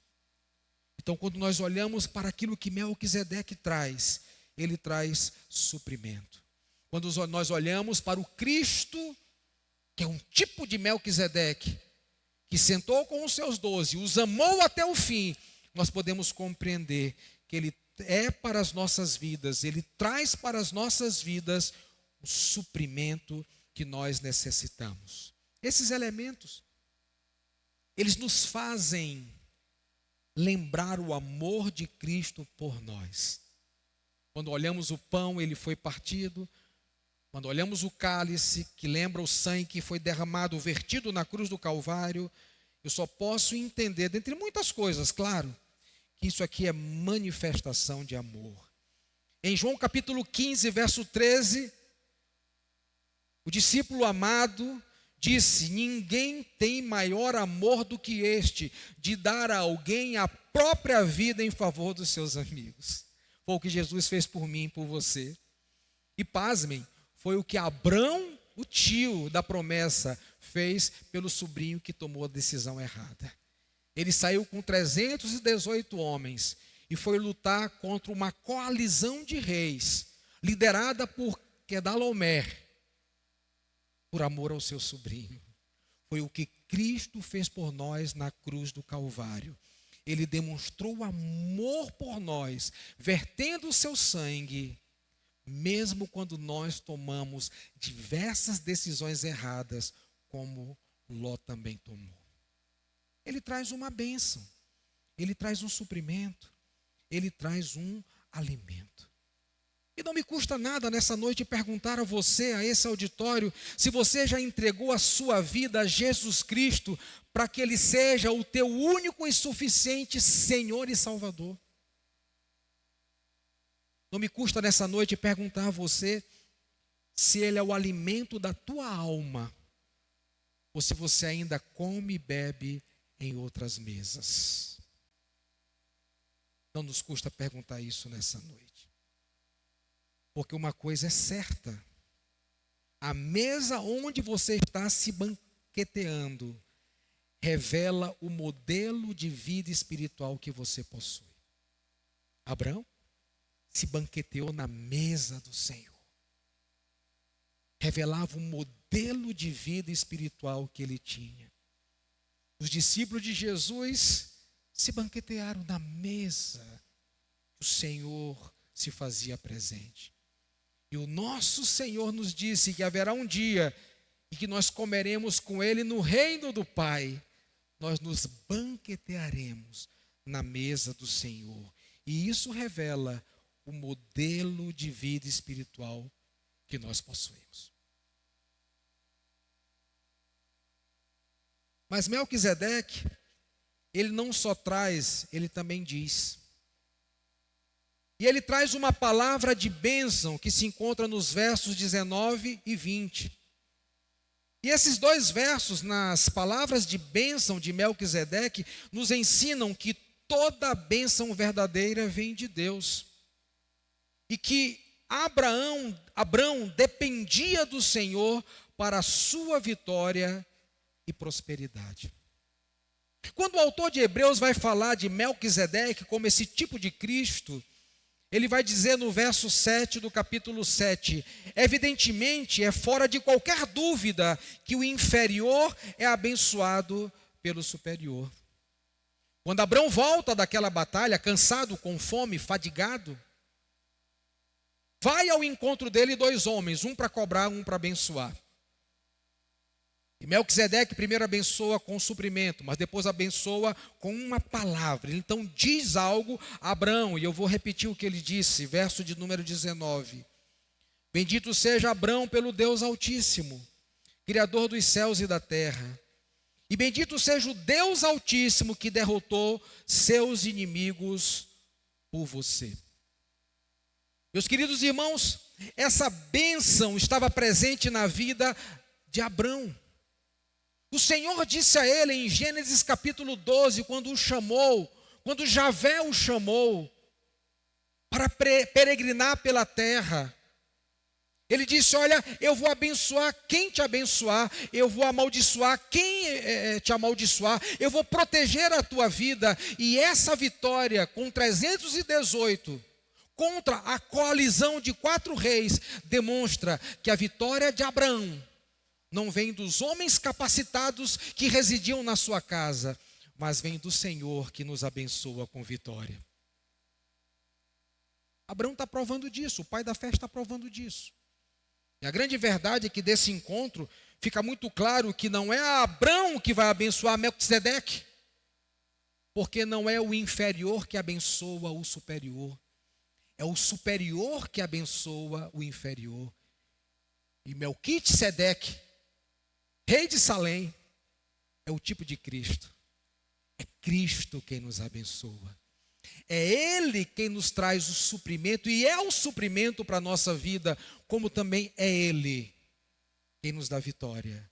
Então, quando nós olhamos para aquilo que Melquisedeque traz, ele traz suprimento. Quando nós olhamos para o Cristo, que é um tipo de Melquisedeque, que sentou com os seus 12, os amou até o fim, nós podemos compreender que ele é para as nossas vidas, ele traz para as nossas vidas o suprimento que nós necessitamos. Esses elementos, eles nos fazem lembrar o amor de Cristo por nós. Quando olhamos o pão, ele foi partido. Quando olhamos o cálice, que lembra o sangue que foi derramado, vertido na cruz do Calvário, eu só posso entender, dentre muitas coisas, claro, que isso aqui é manifestação de amor. Em João capítulo 15, verso 13, o discípulo amado disse, ninguém tem maior amor do que este, de dar a alguém a própria vida em favor dos seus amigos. Foi o que Jesus fez por mim e por você. E pasmem, foi o que Abrão, o tio da promessa, fez pelo sobrinho que tomou a decisão errada. Ele saiu com 318 homens e foi lutar contra uma coalizão de reis, liderada por Quedorlaomer, por amor ao seu sobrinho. Foi o que Cristo fez por nós na cruz do Calvário. Ele demonstrou amor por nós, vertendo o seu sangue, mesmo quando nós tomamos diversas decisões erradas, como Ló também tomou. Ele traz uma bênção, ele traz um suprimento, ele traz um alimento. E não me custa nada nessa noite perguntar a você, a esse auditório, se você já entregou a sua vida a Jesus Cristo para que Ele seja o teu único e suficiente Senhor e Salvador. Não me custa nessa noite perguntar a você se Ele é o alimento da tua alma ou se você ainda come e bebe em outras mesas. Não nos custa perguntar isso nessa noite. Porque uma coisa é certa, a mesa onde você está se banqueteando revela o modelo de vida espiritual que você possui. Abraão se banqueteou na mesa do Senhor. Revelava o modelo de vida espiritual que ele tinha. Os discípulos de Jesus se banquetearam na mesa que o Senhor se fazia presente. E o nosso Senhor nos disse que haverá um dia em que nós comeremos com Ele no reino do Pai. Nós nos banquetearemos na mesa do Senhor. E isso revela o modelo de vida espiritual que nós possuímos. Mas Melquisedeque, ele não só traz, ele também diz. E ele traz uma palavra de bênção que se encontra nos versos 19 e 20. E esses dois versos, nas palavras de bênção de Melquisedeque, nos ensinam que toda bênção verdadeira vem de Deus. E que Abraão dependia do Senhor para a sua vitória e prosperidade. Quando o autor de Hebreus vai falar de Melquisedeque como esse tipo de Cristo, ele vai dizer no verso 7 do capítulo 7, evidentemente é fora de qualquer dúvida que o inferior é abençoado pelo superior. Quando Abraão volta daquela batalha, cansado, com fome, fadigado, vai ao encontro dele dois homens, um para cobrar, um para abençoar. E Melquisedeque primeiro abençoa com suprimento, mas depois abençoa com uma palavra. Ele então diz algo a Abraão, e eu vou repetir o que ele disse, verso de número 19. Bendito seja Abraão pelo Deus Altíssimo, Criador dos céus e da terra. E bendito seja o Deus Altíssimo que derrotou seus inimigos por você. Meus queridos irmãos, essa bênção estava presente na vida de Abraão. O Senhor disse a ele em Gênesis capítulo 12, quando Javé o chamou para peregrinar pela terra. Ele disse, olha, eu vou abençoar quem te abençoar, eu vou amaldiçoar quem te amaldiçoar, eu vou proteger a tua vida. E essa vitória com 318, contra a coalizão de 4 reis, demonstra que a vitória de Abraão não vem dos homens capacitados que residiam na sua casa, mas vem do Senhor que nos abençoa com vitória. Abraão está provando disso, o pai da fé está provando disso. E a grande verdade é que desse encontro fica muito claro que não é Abraão que vai abençoar Melquisedeque, porque não é o inferior que abençoa o superior, é o superior que abençoa o inferior. E Melquisedeque, rei de Salém, é o tipo de Cristo. É Cristo quem nos abençoa. É Ele quem nos traz o suprimento, e é o suprimento para a nossa vida, como também é Ele quem nos dá vitória,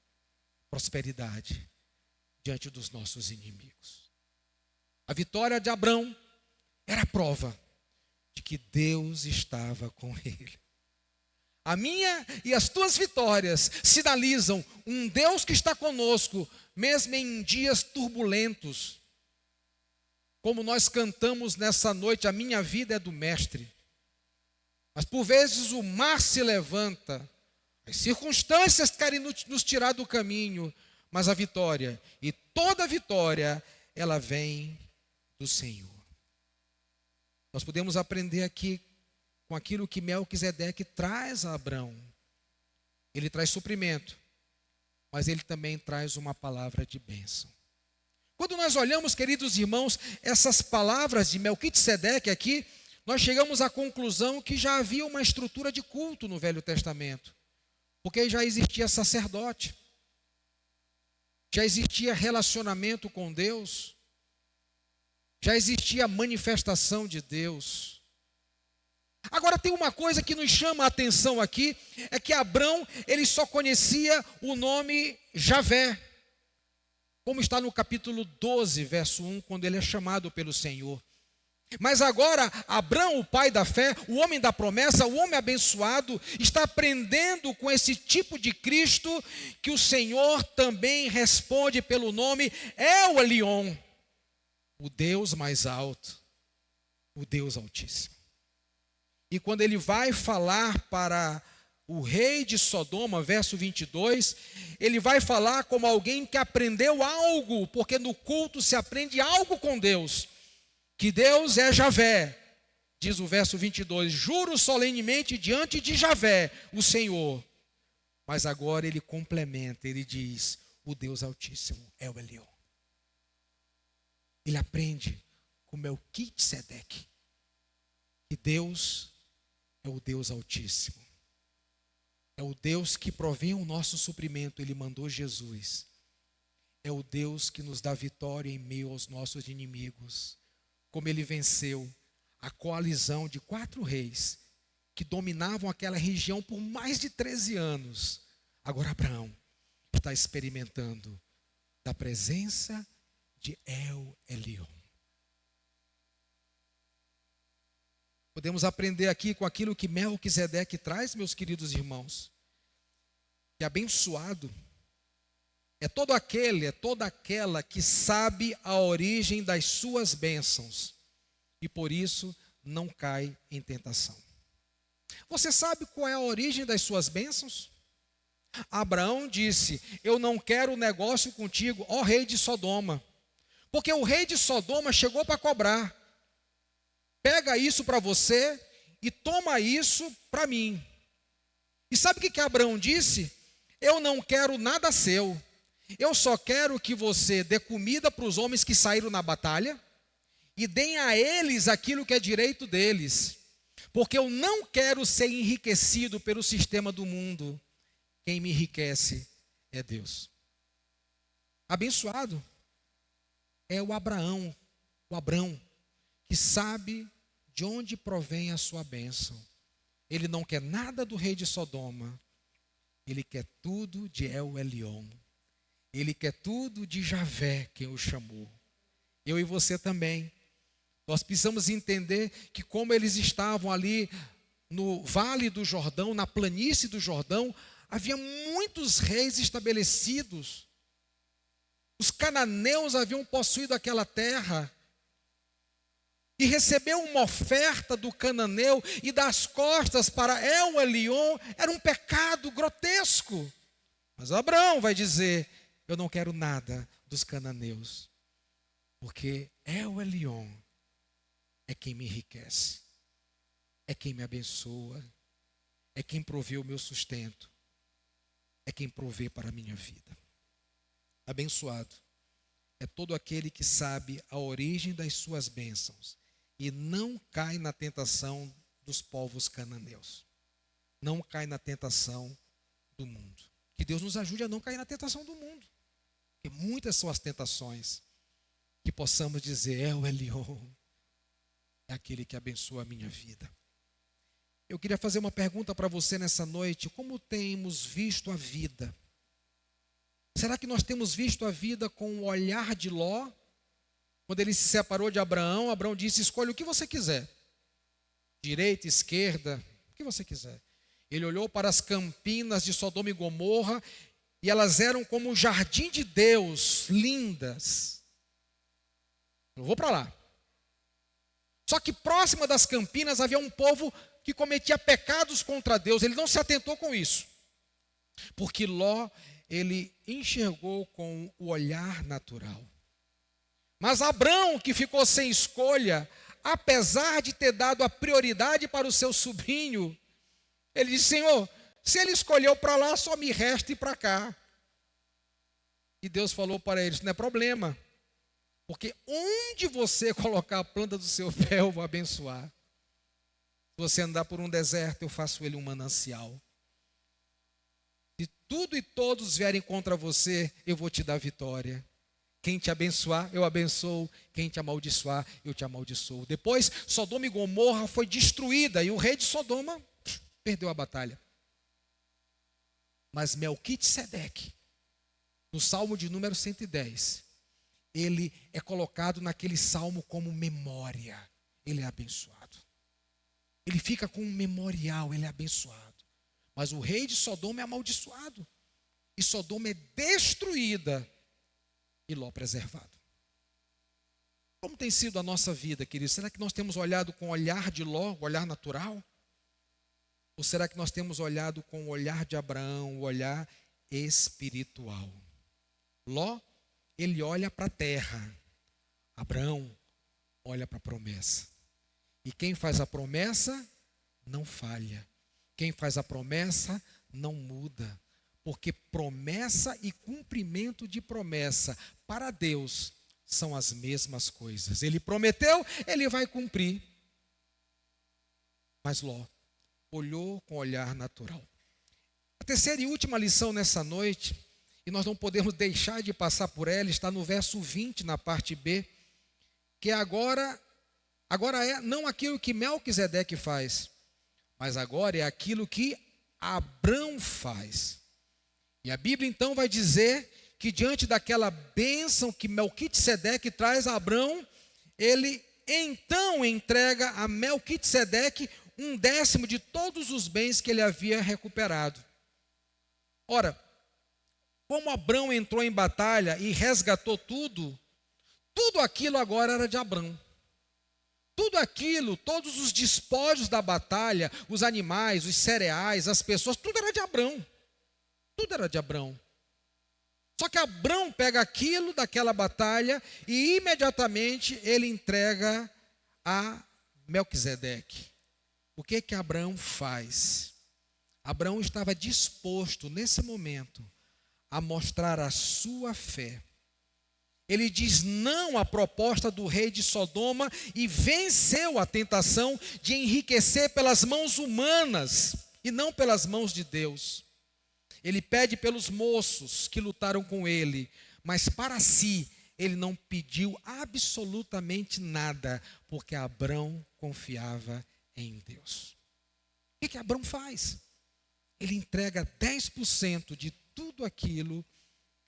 prosperidade diante dos nossos inimigos. A vitória de Abraão era a prova de que Deus estava com ele. A minha e as tuas vitórias sinalizam um Deus que está conosco, mesmo em dias turbulentos. Como nós cantamos nessa noite, a minha vida é do Mestre. Mas por vezes o mar se levanta, as circunstâncias querem nos tirar do caminho, mas a vitória, e toda vitória, ela vem do Senhor. Nós podemos aprender aqui com aquilo que Melquisedeque traz a Abraão. Ele traz suprimento, mas ele também traz uma palavra de bênção. Quando nós olhamos, queridos irmãos, essas palavras de Melquisedeque aqui, nós chegamos à conclusão que já havia uma estrutura de culto no Velho Testamento, porque já existia sacerdote, já existia relacionamento com Deus, já existia manifestação de Deus. Agora tem uma coisa que nos chama a atenção aqui, é que Abraão, ele só conhecia o nome Javé, como está no capítulo 12, verso 1, quando ele é chamado pelo Senhor. Mas agora, Abraão, o pai da fé, o homem da promessa, o homem abençoado, está aprendendo com esse tipo de Cristo, que o Senhor também responde pelo nome El Elyon, o Deus mais alto, o Deus Altíssimo. E quando ele vai falar para o rei de Sodoma, verso 22, ele vai falar como alguém que aprendeu algo, porque no culto se aprende algo com Deus, que Deus é Javé, diz o verso 22, juro solenemente diante de Javé, o Senhor. Mas agora ele complementa, ele diz, o Deus Altíssimo é o Elyon. Ele aprende com Melquisedeque, que Deus é o Deus Altíssimo. É o Deus que provém o nosso suprimento, Ele mandou Jesus. É o Deus que nos dá vitória em meio aos nossos inimigos. Como Ele venceu a coalizão de 4 reis que dominavam aquela região por mais de 13 anos. Agora Abraão está experimentando da presença de El Elyon. Podemos aprender aqui com aquilo que Melquisedeque traz, meus queridos irmãos, que abençoado é todo aquele, é toda aquela que sabe a origem das suas bênçãos e por isso não cai em tentação. Você sabe qual é a origem das suas bênçãos? Abraão disse: eu não quero negócio contigo, ó rei de Sodoma, porque o rei de Sodoma chegou para cobrar. Pega isso para você e toma isso para mim. E sabe o que Abraão disse? Eu não quero nada seu. Eu só quero que você dê comida para os homens que saíram na batalha e deem a eles aquilo que é direito deles. Porque eu não quero ser enriquecido pelo sistema do mundo. Quem me enriquece é Deus. Abençoado é o Abrão, que sabe de onde provém a sua bênção. Ele não quer nada do rei de Sodoma. Ele quer tudo de El Elyon. Ele quer tudo de Javé, quem o chamou. Eu e você também. Nós precisamos entender que como eles estavam ali no Vale do Jordão, na planície do Jordão, havia muitos reis estabelecidos. Os cananeus haviam possuído aquela terra. E receber uma oferta do cananeu e das costas para El Elyon era um pecado grotesco. Mas Abraão vai dizer: eu não quero nada dos cananeus, porque El Elyon é quem me enriquece, é quem me abençoa, é quem provê o meu sustento, é quem provê para a minha vida. Abençoado é todo aquele que sabe a origem das suas bênçãos e não cai na tentação dos povos cananeus. Não cai na tentação do mundo. Que Deus nos ajude a não cair na tentação do mundo. Porque muitas são as tentações. Que possamos dizer: El Elyon é aquele que abençoa a minha vida. Eu queria fazer uma pergunta para você nessa noite. Como temos visto a vida? Será que nós temos visto a vida com o olhar de Ló? Quando ele se separou de Abraão, Abraão disse: escolha o que você quiser. Direita, esquerda, o que você quiser. Ele olhou para as campinas de Sodoma e Gomorra e elas eram como um jardim de Deus, lindas. Eu vou para lá. Só que próxima das campinas havia um povo que cometia pecados contra Deus. Ele não se atentou com isso. Porque Ló, ele enxergou com o olhar natural. Mas Abrão, que ficou sem escolha, apesar de ter dado a prioridade para o seu sobrinho, ele disse: Senhor, se ele escolheu para lá, só me resta ir para cá. E Deus falou para ele: isso não é problema, porque onde você colocar a planta do seu pé, eu vou abençoar. Se você andar por um deserto, eu faço ele um manancial. Se tudo e todos vierem contra você, eu vou te dar vitória. Quem te abençoar, eu abençoo. Quem te amaldiçoar, eu te amaldiçoo. Depois, Sodoma e Gomorra foi destruída e o rei de Sodoma perdeu a batalha. Mas Melquisedeque, no Salmo de número 110, ele é colocado naquele salmo como memória. Ele é abençoado. Ele fica com um memorial, ele é abençoado. Mas o rei de Sodoma é amaldiçoado. E Sodoma é destruída. E Ló preservado. Como tem sido a nossa vida, queridos? Será que nós temos olhado com o olhar de Ló, o olhar natural? Ou será que nós temos olhado com o olhar de Abraão, o olhar espiritual? Ló, ele olha para a terra. Abraão olha para a promessa. E quem faz a promessa não falha. Quem faz a promessa não muda. Porque promessa e cumprimento de promessa para Deus são as mesmas coisas. Ele prometeu, ele vai cumprir. Mas Ló olhou com olhar natural. A terceira e última lição nessa noite, e nós não podemos deixar de passar por ela, está no verso 20, na parte B, que agora é não aquilo que Melquisedeque faz, mas agora é aquilo que Abrão faz. E a Bíblia então vai dizer que diante daquela bênção que Melquisedeque traz a Abrão, ele então entrega a Melquisedeque 1/10 de todos os bens que ele havia recuperado. Ora, como Abrão entrou em batalha e resgatou tudo, tudo aquilo agora era de Abrão. Tudo aquilo, todos os despojos da batalha, os animais, os cereais, as pessoas, tudo era de Abrão. Tudo era de Abrão. Só que Abrão pega aquilo daquela batalha e imediatamente ele entrega a Melquisedeque. O que que Abrão faz? Abrão estava disposto nesse momento a mostrar a sua fé. Ele diz não à proposta do rei de Sodoma e venceu a tentação de enriquecer pelas mãos humanas e não pelas mãos de Deus. Ele pede pelos moços que lutaram com ele, mas para si ele não pediu absolutamente nada, porque Abrão confiava em Deus. O que Abrão faz? Ele entrega 10% de tudo aquilo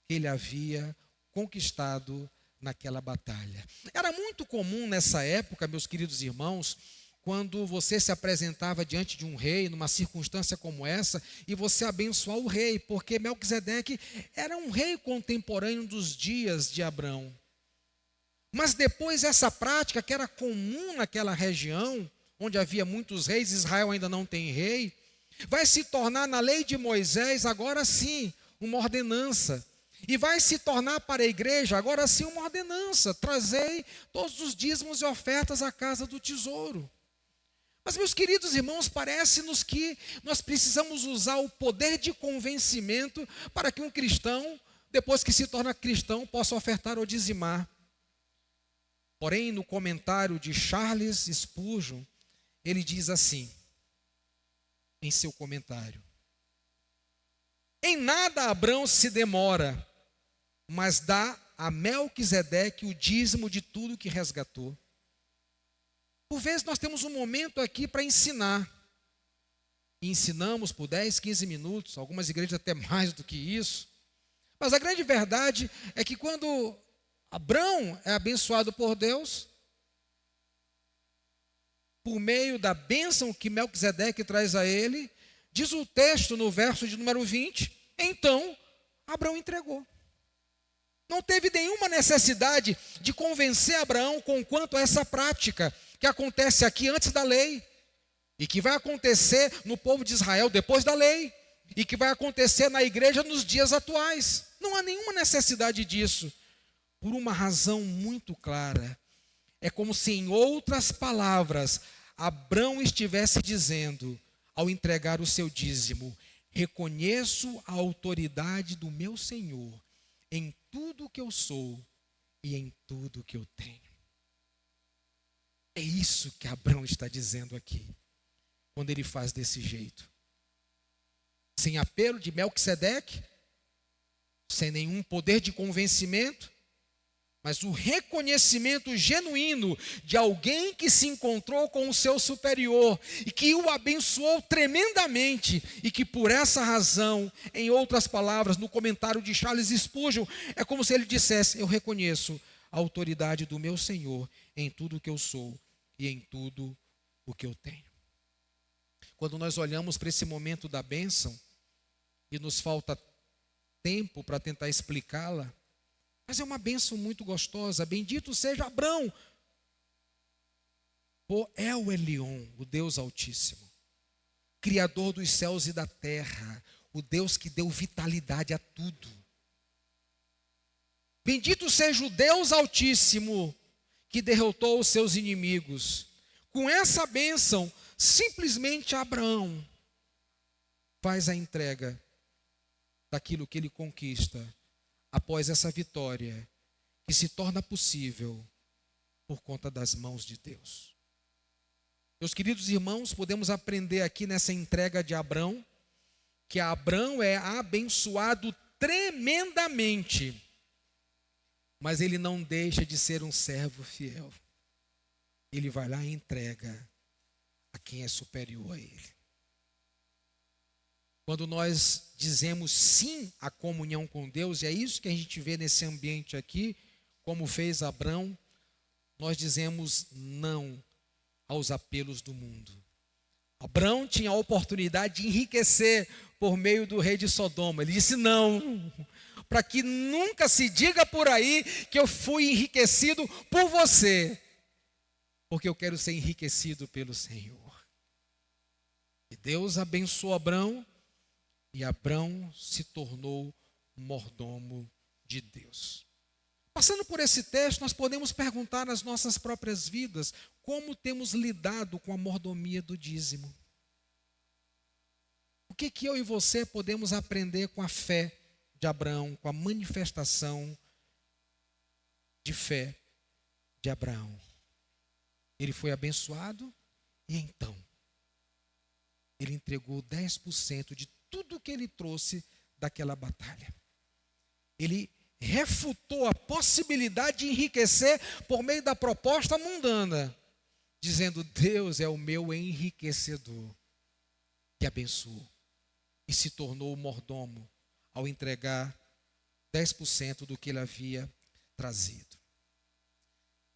que ele havia conquistado naquela batalha. Era muito comum nessa época, meus queridos irmãos, quando você se apresentava diante de um rei, numa circunstância como essa, e você abençoar o rei, porque Melquisedeque era um rei contemporâneo dos dias de Abrão. Mas depois essa prática, que era comum naquela região, onde havia muitos reis, Israel ainda não tem rei, vai se tornar na lei de Moisés, agora sim, uma ordenança. E vai se tornar para a igreja, agora sim, uma ordenança. Trazei todos os dízimos e ofertas à casa do tesouro. Mas, meus queridos irmãos, parece-nos que nós precisamos usar o poder de convencimento para que um cristão, depois que se torna cristão, possa ofertar ou dizimar. Porém, no comentário de Charles Spurgeon, ele diz assim, em seu comentário: em nada Abrão se demora, mas dá a Melquisedeque o dízimo de tudo que resgatou. Por vezes nós temos um momento aqui para ensinar. E ensinamos por 10, 15 minutos, algumas igrejas até mais do que isso. Mas a grande verdade é que quando Abrão é abençoado por Deus, por meio da bênção que Melquisedeque traz a ele, diz o texto no verso de número 20, então Abrão entregou. Não teve nenhuma necessidade de convencer Abraão com quanto a essa prática que acontece aqui antes da lei, e que vai acontecer no povo de Israel depois da lei, e que vai acontecer na igreja nos dias atuais. Não há nenhuma necessidade disso, por uma razão muito clara. É como se, em outras palavras, Abrão estivesse dizendo, ao entregar o seu dízimo: reconheço a autoridade do meu Senhor em tudo que eu sou e em tudo que eu tenho. É isso que Abrão está dizendo aqui, quando ele faz desse jeito. Sem apelo de Melquisedeque, sem nenhum poder de convencimento, mas o reconhecimento genuíno de alguém que se encontrou com o seu superior e que o abençoou tremendamente, e que por essa razão, em outras palavras, no comentário de Charles Spurgeon, é como se ele dissesse: eu reconheço a autoridade do meu Senhor em tudo o que eu sou e em tudo o que eu tenho. Quando nós olhamos para esse momento da bênção, e nos falta tempo para tentar explicá-la, mas é uma bênção muito gostosa. Bendito seja Abrão, por El Elyon, o Deus Altíssimo, Criador dos céus e da terra, o Deus que deu vitalidade a tudo. Bendito seja o Deus Altíssimo, que derrotou os seus inimigos. Com essa bênção, simplesmente Abraão faz a entrega daquilo que ele conquista após essa vitória, que se torna possível por conta das mãos de Deus. Meus queridos irmãos, podemos aprender aqui nessa entrega de Abrão, que Abrão é abençoado tremendamente, mas ele não deixa de ser um servo fiel. Ele vai lá e entrega a quem é superior a ele. quando nós dizemos sim à comunhão com Deus, e é isso que a gente vê nesse ambiente aqui, como fez Abrão, nós dizemos não aos apelos do mundo. Abrão tinha a oportunidade de enriquecer por meio do rei de Sodoma. Ele disse não, para que nunca se diga por aí que eu fui enriquecido por você, porque eu quero ser enriquecido pelo Senhor. E Deus abençoou Abrão, e Abrão se tornou mordomo de Deus. Passando por esse texto, nós podemos perguntar nas nossas próprias vidas como temos lidado com a mordomia do dízimo. O que eu e você podemos aprender com a fé de Abraão, com a manifestação de fé de Abraão? Ele foi abençoado e então ele entregou 10% de tudo que ele trouxe daquela batalha. Ele refutou a possibilidade de enriquecer por meio da proposta mundana, dizendo: Deus é o meu enriquecedor, que abençoou. E se tornou mordomo ao entregar 10% do que ele havia trazido.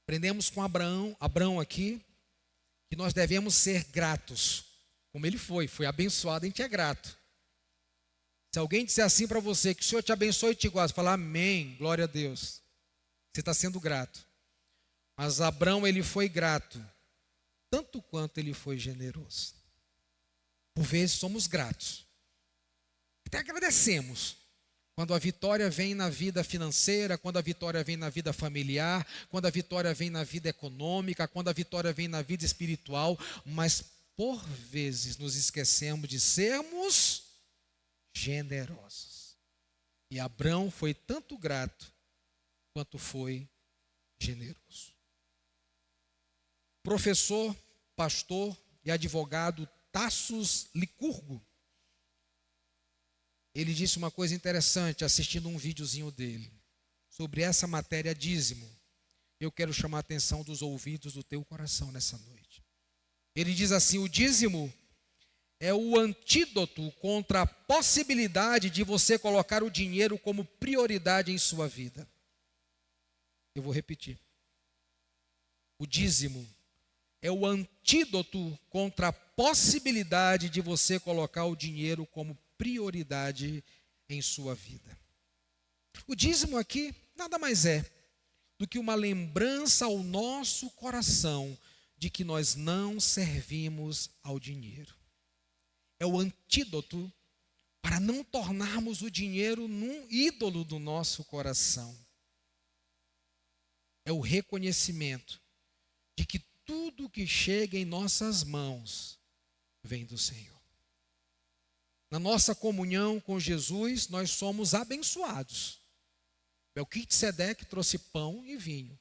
Aprendemos com Abraão aqui, que nós devemos ser gratos, como ele foi abençoado, a gente é grato. Se alguém disser assim para você, que o Senhor te abençoe e te guarde, fala amém, glória a Deus. Você está sendo grato. Mas Abraão, ele foi grato, tanto quanto ele foi generoso. Por vezes somos gratos. Até agradecemos. Quando a vitória vem na vida financeira, quando a vitória vem na vida familiar, quando a vitória vem na vida econômica, quando a vitória vem na vida espiritual, mas por vezes nos esquecemos de sermos generosos. E Abraão foi tanto grato quanto foi generoso. Professor, pastor e advogado Tassos Licurgo, ele disse uma coisa interessante assistindo um videozinho dele sobre essa matéria dízimo. Eu quero chamar a atenção dos ouvidos do teu coração nessa noite. Ele diz assim: o dízimo é o antídoto contra a possibilidade de você colocar o dinheiro como prioridade em sua vida. Eu vou repetir. O dízimo é o antídoto contra a possibilidade de você colocar o dinheiro como prioridade em sua vida. O dízimo aqui nada mais é do que uma lembrança ao nosso coração de que nós não servimos ao dinheiro. É o antídoto para não tornarmos o dinheiro num ídolo do nosso coração. É o reconhecimento de que tudo que chega em nossas mãos vem do Senhor. Na nossa comunhão com Jesus, nós somos abençoados. Melquisedeque trouxe pão e vinho.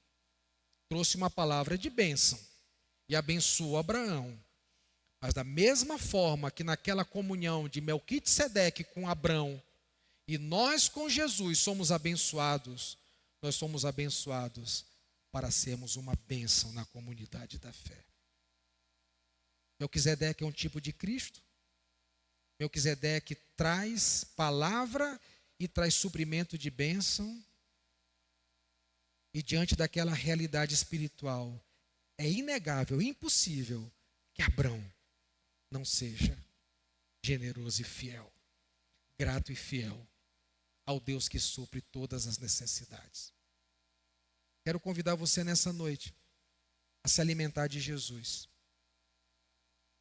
Trouxe uma palavra de bênção e abençoou Abraão. Mas da mesma forma que naquela comunhão de Melquisedeque com Abraão, e nós com Jesus somos abençoados, nós somos abençoados para sermos uma bênção na comunidade da fé. Melquisedeque é um tipo de Cristo. Melquisedeque traz palavra e traz suprimento de bênção. E diante daquela realidade espiritual, é inegável, impossível que Abraão não seja generoso e fiel, grato e fiel ao Deus que supre todas as necessidades. Quero convidar você nessa noite a se alimentar de Jesus.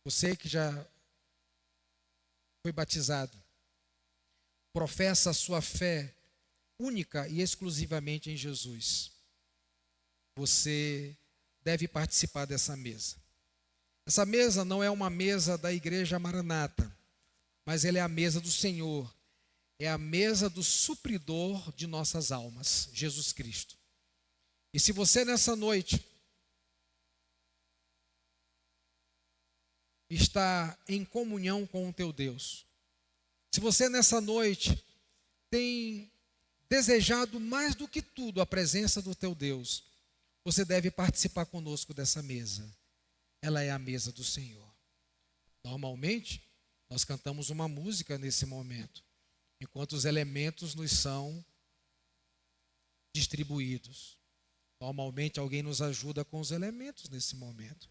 Você que já foi batizado, professa a sua fé única e exclusivamente em Jesus. Você deve participar dessa mesa. Essa mesa não é uma mesa da Igreja Maranata, mas ela é a mesa do Senhor. É a mesa do supridor de nossas almas, Jesus Cristo. E se você nessa noite está em comunhão com o teu Deus, se você nessa noite tem desejado mais do que tudo a presença do teu Deus, você deve participar conosco dessa mesa. Ela é a mesa do Senhor. Normalmente, Nós cantamos uma música nesse momento, enquanto os elementos nos são distribuídos. Normalmente alguém nos ajuda com os elementos nesse momento.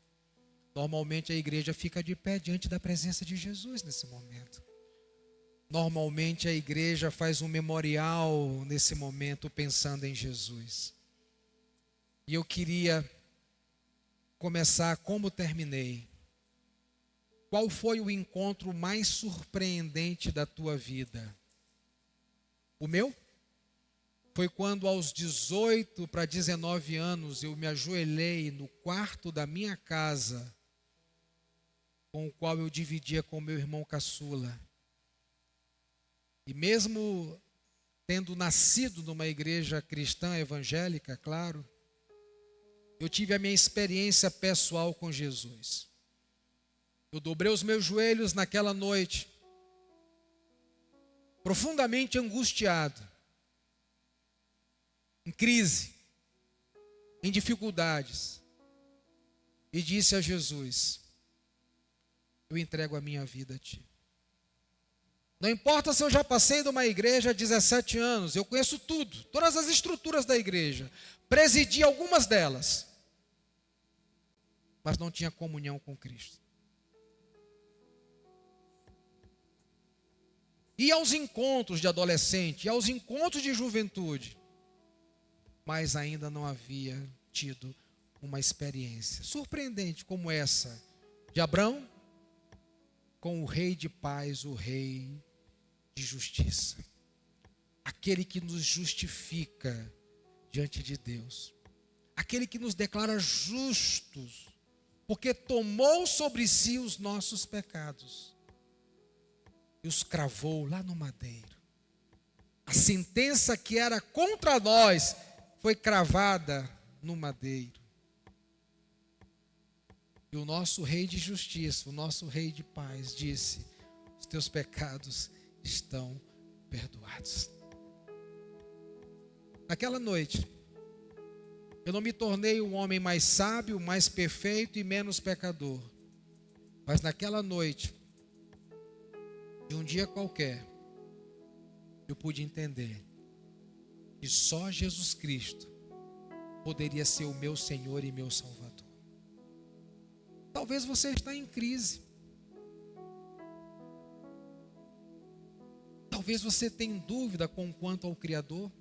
Normalmente a igreja fica de pé diante da presença de Jesus nesse momento. Normalmente a igreja faz um memorial nesse momento pensando em Jesus. E eu queria começar como terminei. Qual foi o encontro mais surpreendente da tua vida? O meu? Foi quando aos 18 para 19 anos eu me ajoelhei no quarto da minha casa, com o qual eu dividia com meu irmão caçula. E mesmo tendo nascido numa igreja cristã evangélica, claro, eu tive a minha experiência pessoal com Jesus. Eu dobrei os meus joelhos naquela noite, profundamente angustiado, em crise, em dificuldades, e disse a Jesus: eu entrego a minha vida a ti. Não importa se eu já passei de uma igreja há 17 anos, eu conheço tudo, todas as estruturas da igreja, presidi algumas delas, mas não tinha comunhão com Cristo. Ia aos encontros de adolescente, ia aos encontros de juventude, mas ainda não havia tido uma experiência surpreendente como essa de Abrão com o Rei de paz, o Rei de justiça, aquele que nos justifica diante de Deus, aquele que nos declara justos, porque tomou sobre si os nossos pecados e os cravou lá no madeiro. A sentença que era contra nós foi cravada no madeiro. E o nosso Rei de justiça, o nosso Rei de paz disse: os teus pecados estão perdoados. Naquela noite, eu não me tornei um homem mais sábio, mais perfeito e menos pecador. Mas naquela noite, de um dia qualquer, eu pude entender que só Jesus Cristo poderia ser o meu Senhor e meu Salvador. Talvez você está em crise. Talvez você tenha dúvida quanto ao Criador.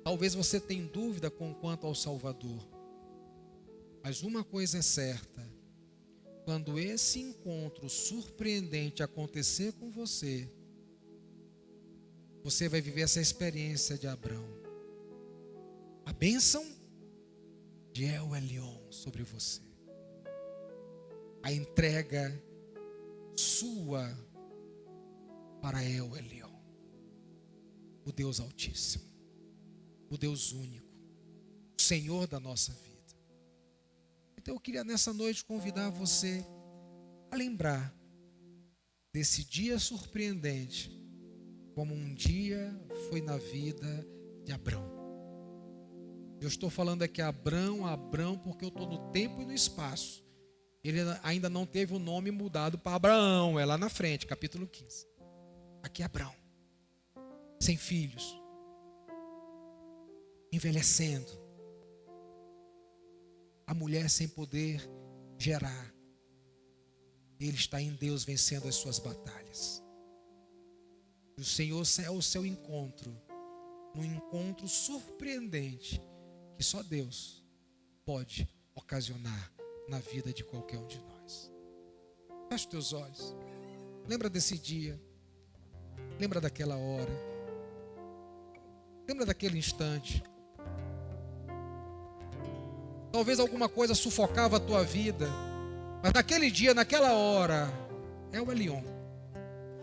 Talvez você tenha dúvida quanto ao Salvador. Mas uma coisa é certa: quando esse encontro surpreendente acontecer com você, você vai viver essa experiência de Abrão. A bênção de El Elyon sobre você. A entrega sua para El Elyon, o Deus Altíssimo, o Deus único, o Senhor da nossa vida. Então eu queria nessa noite convidar você a lembrar desse dia surpreendente, como um dia foi na vida de Abrão. Eu estou falando aqui Abrão, porque eu estou no tempo e no espaço. Ele ainda não teve o nome mudado para Abraão, é lá na frente, capítulo 15. Aqui é Abrão, sem filhos, envelhecendo, a mulher sem poder gerar. Ele está em Deus vencendo as suas batalhas. E o Senhor é o seu encontro, um encontro surpreendente que só Deus pode ocasionar na vida de qualquer um de nós. Feche os teus olhos. Lembra desse dia. Lembra daquela hora. Lembra daquele instante. Talvez alguma coisa sufocava a tua vida, mas naquele dia, naquela hora, El Elyon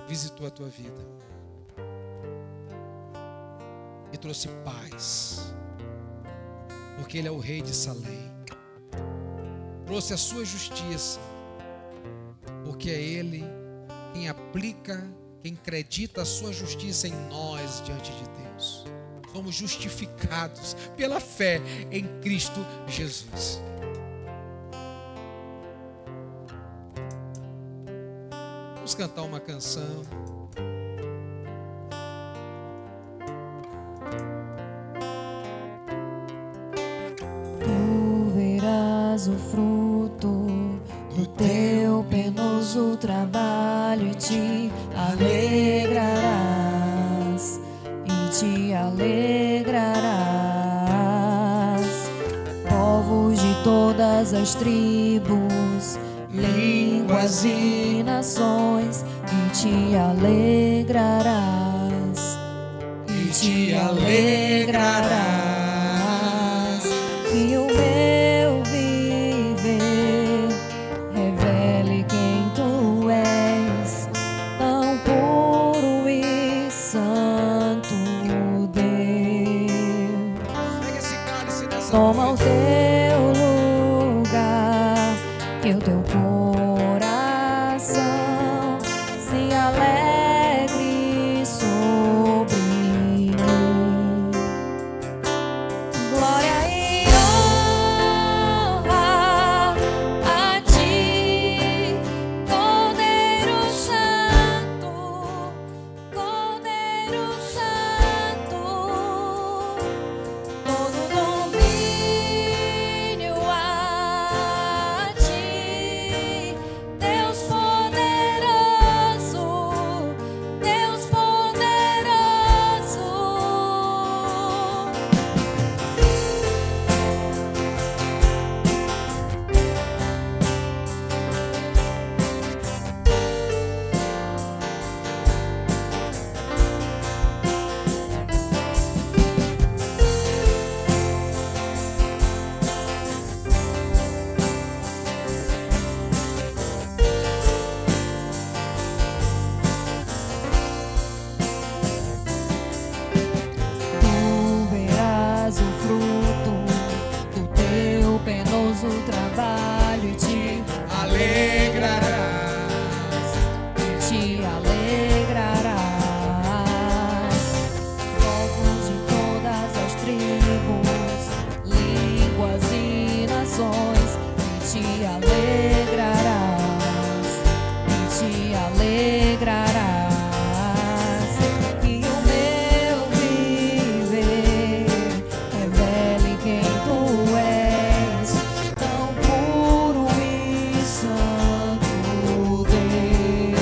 visitou a tua vida e trouxe paz, porque Ele é o Rei de Salém. Trouxe a sua justiça, porque é Ele quem aplica, quem acredita a sua justiça em nós diante de Deus. Somos justificados pela fé em Cristo Jesus. Vamos cantar uma canção.
Tu verás o fruto do teu penoso trabalho e te alegrarás, e te alegrarás. Povos de todas as tribos, línguas e nações, e te alegrarás, e te alegrarás. Que o meu viver revele quem tu és, tão puro e santo Deus.
Pega esse cálice nessa
Toma o
noite.
teu lugar, que o teu coração se alegre sobre mim. Glória e honra a ti, Cordeiro Santo, Cordeiro Santo. Todo domínio a ti, Deus poderoso, Deus poderoso. Tu verás o fruto do teu penoso trabalho e te
Alegrarás.
te alegrarás. Povos de todas as tribos, línguas e nações, e te alegrarás, e te alegrarás. Que o meu viver revele quem tu és, tão puro e santo Deus.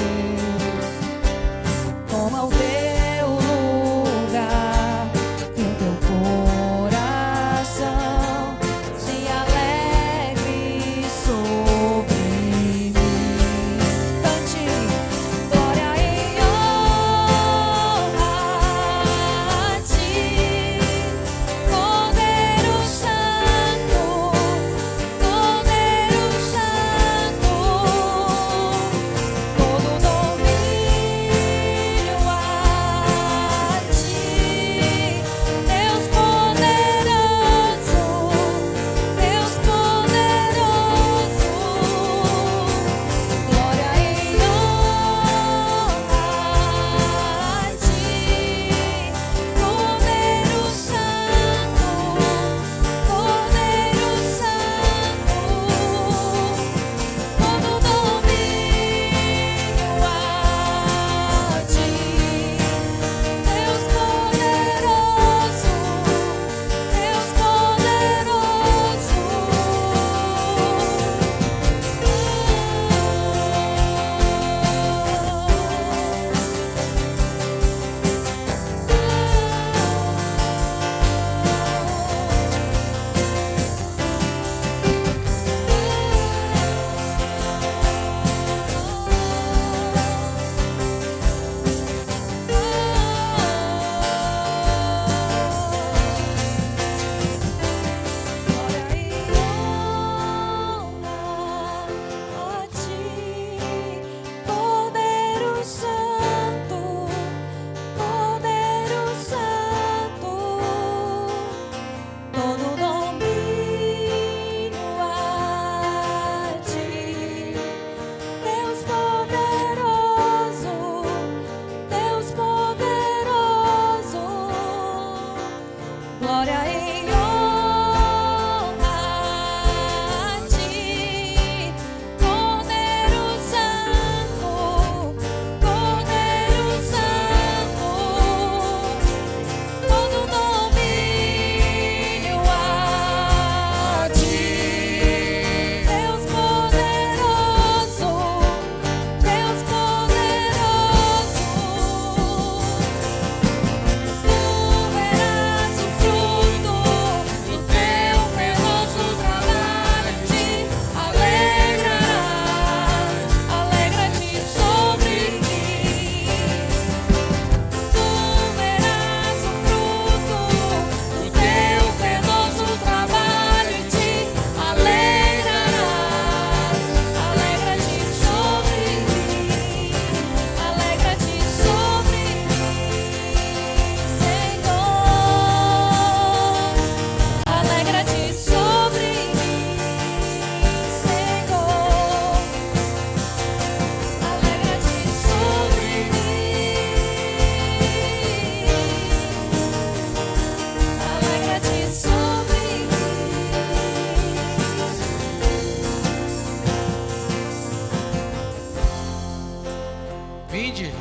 Vinde,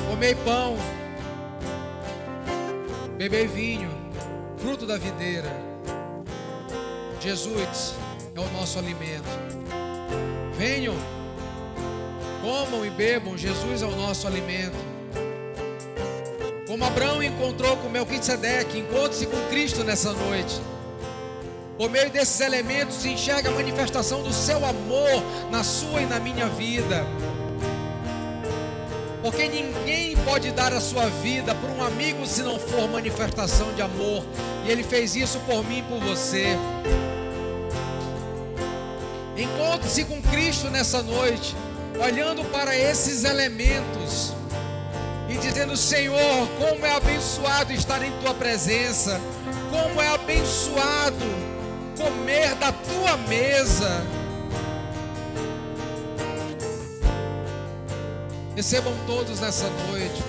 comei pão, bebei vinho, fruto da videira. Jesus é o nosso alimento. Venham, comam e bebam, Jesus é o nosso alimento. Como Abraão encontrou com Melquisedeque, encontre-se com Cristo nessa noite. Por meio desses elementos se enxerga a manifestação do seu amor na sua e na minha vida. Porque ninguém pode dar a sua vida por um amigo se não for manifestação de amor. E Ele fez isso por mim e por você. Encontre-se com Cristo nessa noite, olhando para esses elementos e dizendo: Senhor, como é abençoado estar em Tua presença. Como é abençoado comer da Tua mesa. Recebam todos nessa noite.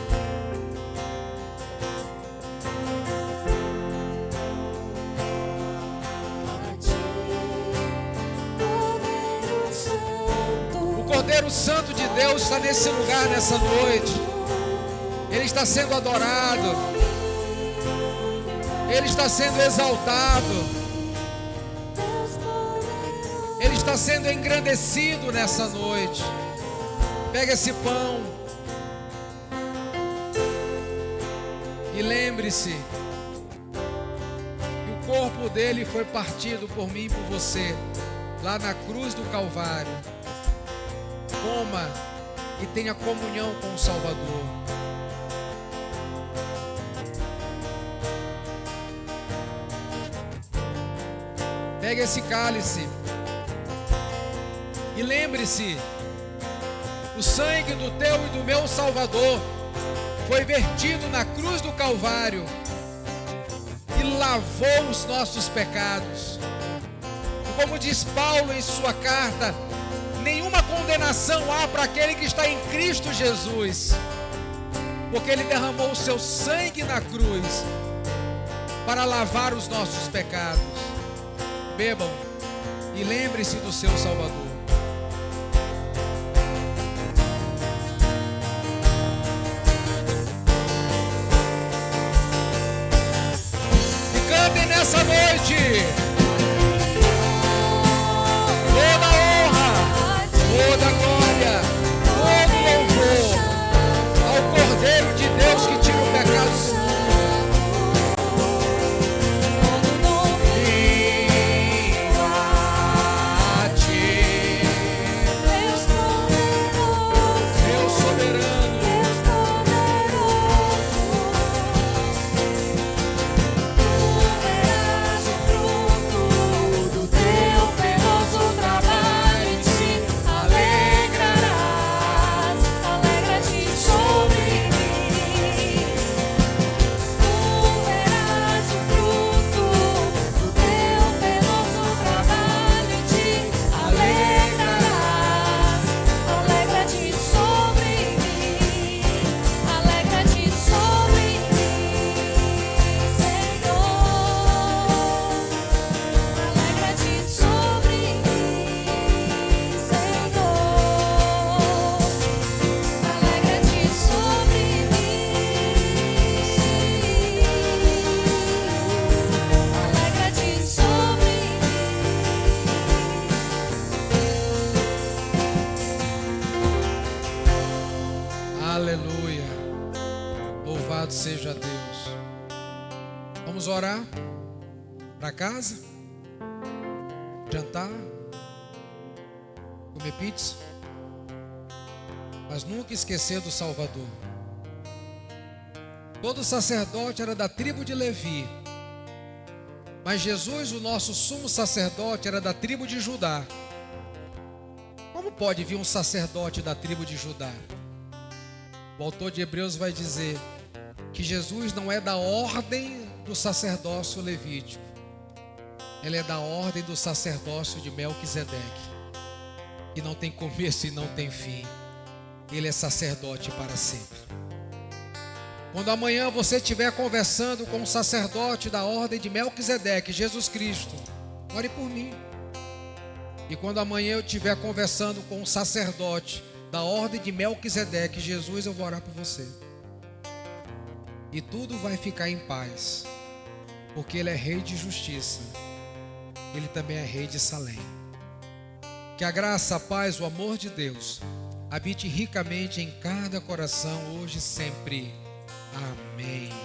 O Cordeiro Santo de Deus está nesse lugar nessa noite. Ele está sendo adorado. Ele está sendo exaltado. Ele está sendo engrandecido nessa noite. Pega esse pão e lembre-se que o corpo dele foi partido por mim e por você, lá na cruz do Calvário. Coma e tenha comunhão com o Salvador. Pega esse cálice e lembre-se: o sangue do teu e do meu Salvador foi vertido na cruz do Calvário e lavou os nossos pecados. E como diz Paulo em sua carta, nenhuma condenação há para aquele que está em Cristo Jesus, porque Ele derramou o seu sangue na cruz para lavar os nossos pecados. Bebam e lembre-se do seu Salvador. Nessa noite, toda honra, toda glória, todo louvor ao Cordeiro de Deus que tira o pecado do mundo. A ti, Deus soberano. Aleluia, louvado seja Deus. Vamos orar para casa, jantar, comer pizza, mas nunca esquecer do Salvador. Todo sacerdote era da tribo de Levi, mas Jesus, o nosso sumo sacerdote, era da tribo de Judá. Como pode vir um sacerdote da tribo de Judá? O autor de Hebreus vai dizer que Jesus não é da ordem do sacerdócio levítico. Ele é da ordem do sacerdócio de Melquisedeque, que não tem começo e não tem fim. Ele é sacerdote para sempre. Quando amanhã você estiver conversando com o sacerdote da ordem de Melquisedeque, Jesus Cristo, ore por mim. E quando amanhã eu estiver conversando com o sacerdote da ordem de Melquisedeque. Jesus, eu vou orar por você. E tudo vai ficar em paz, porque Ele é Rei de justiça. Ele também é Rei de Salém. Que a graça, a paz, o amor de Deus habite ricamente em cada coração, hoje e sempre. Amém.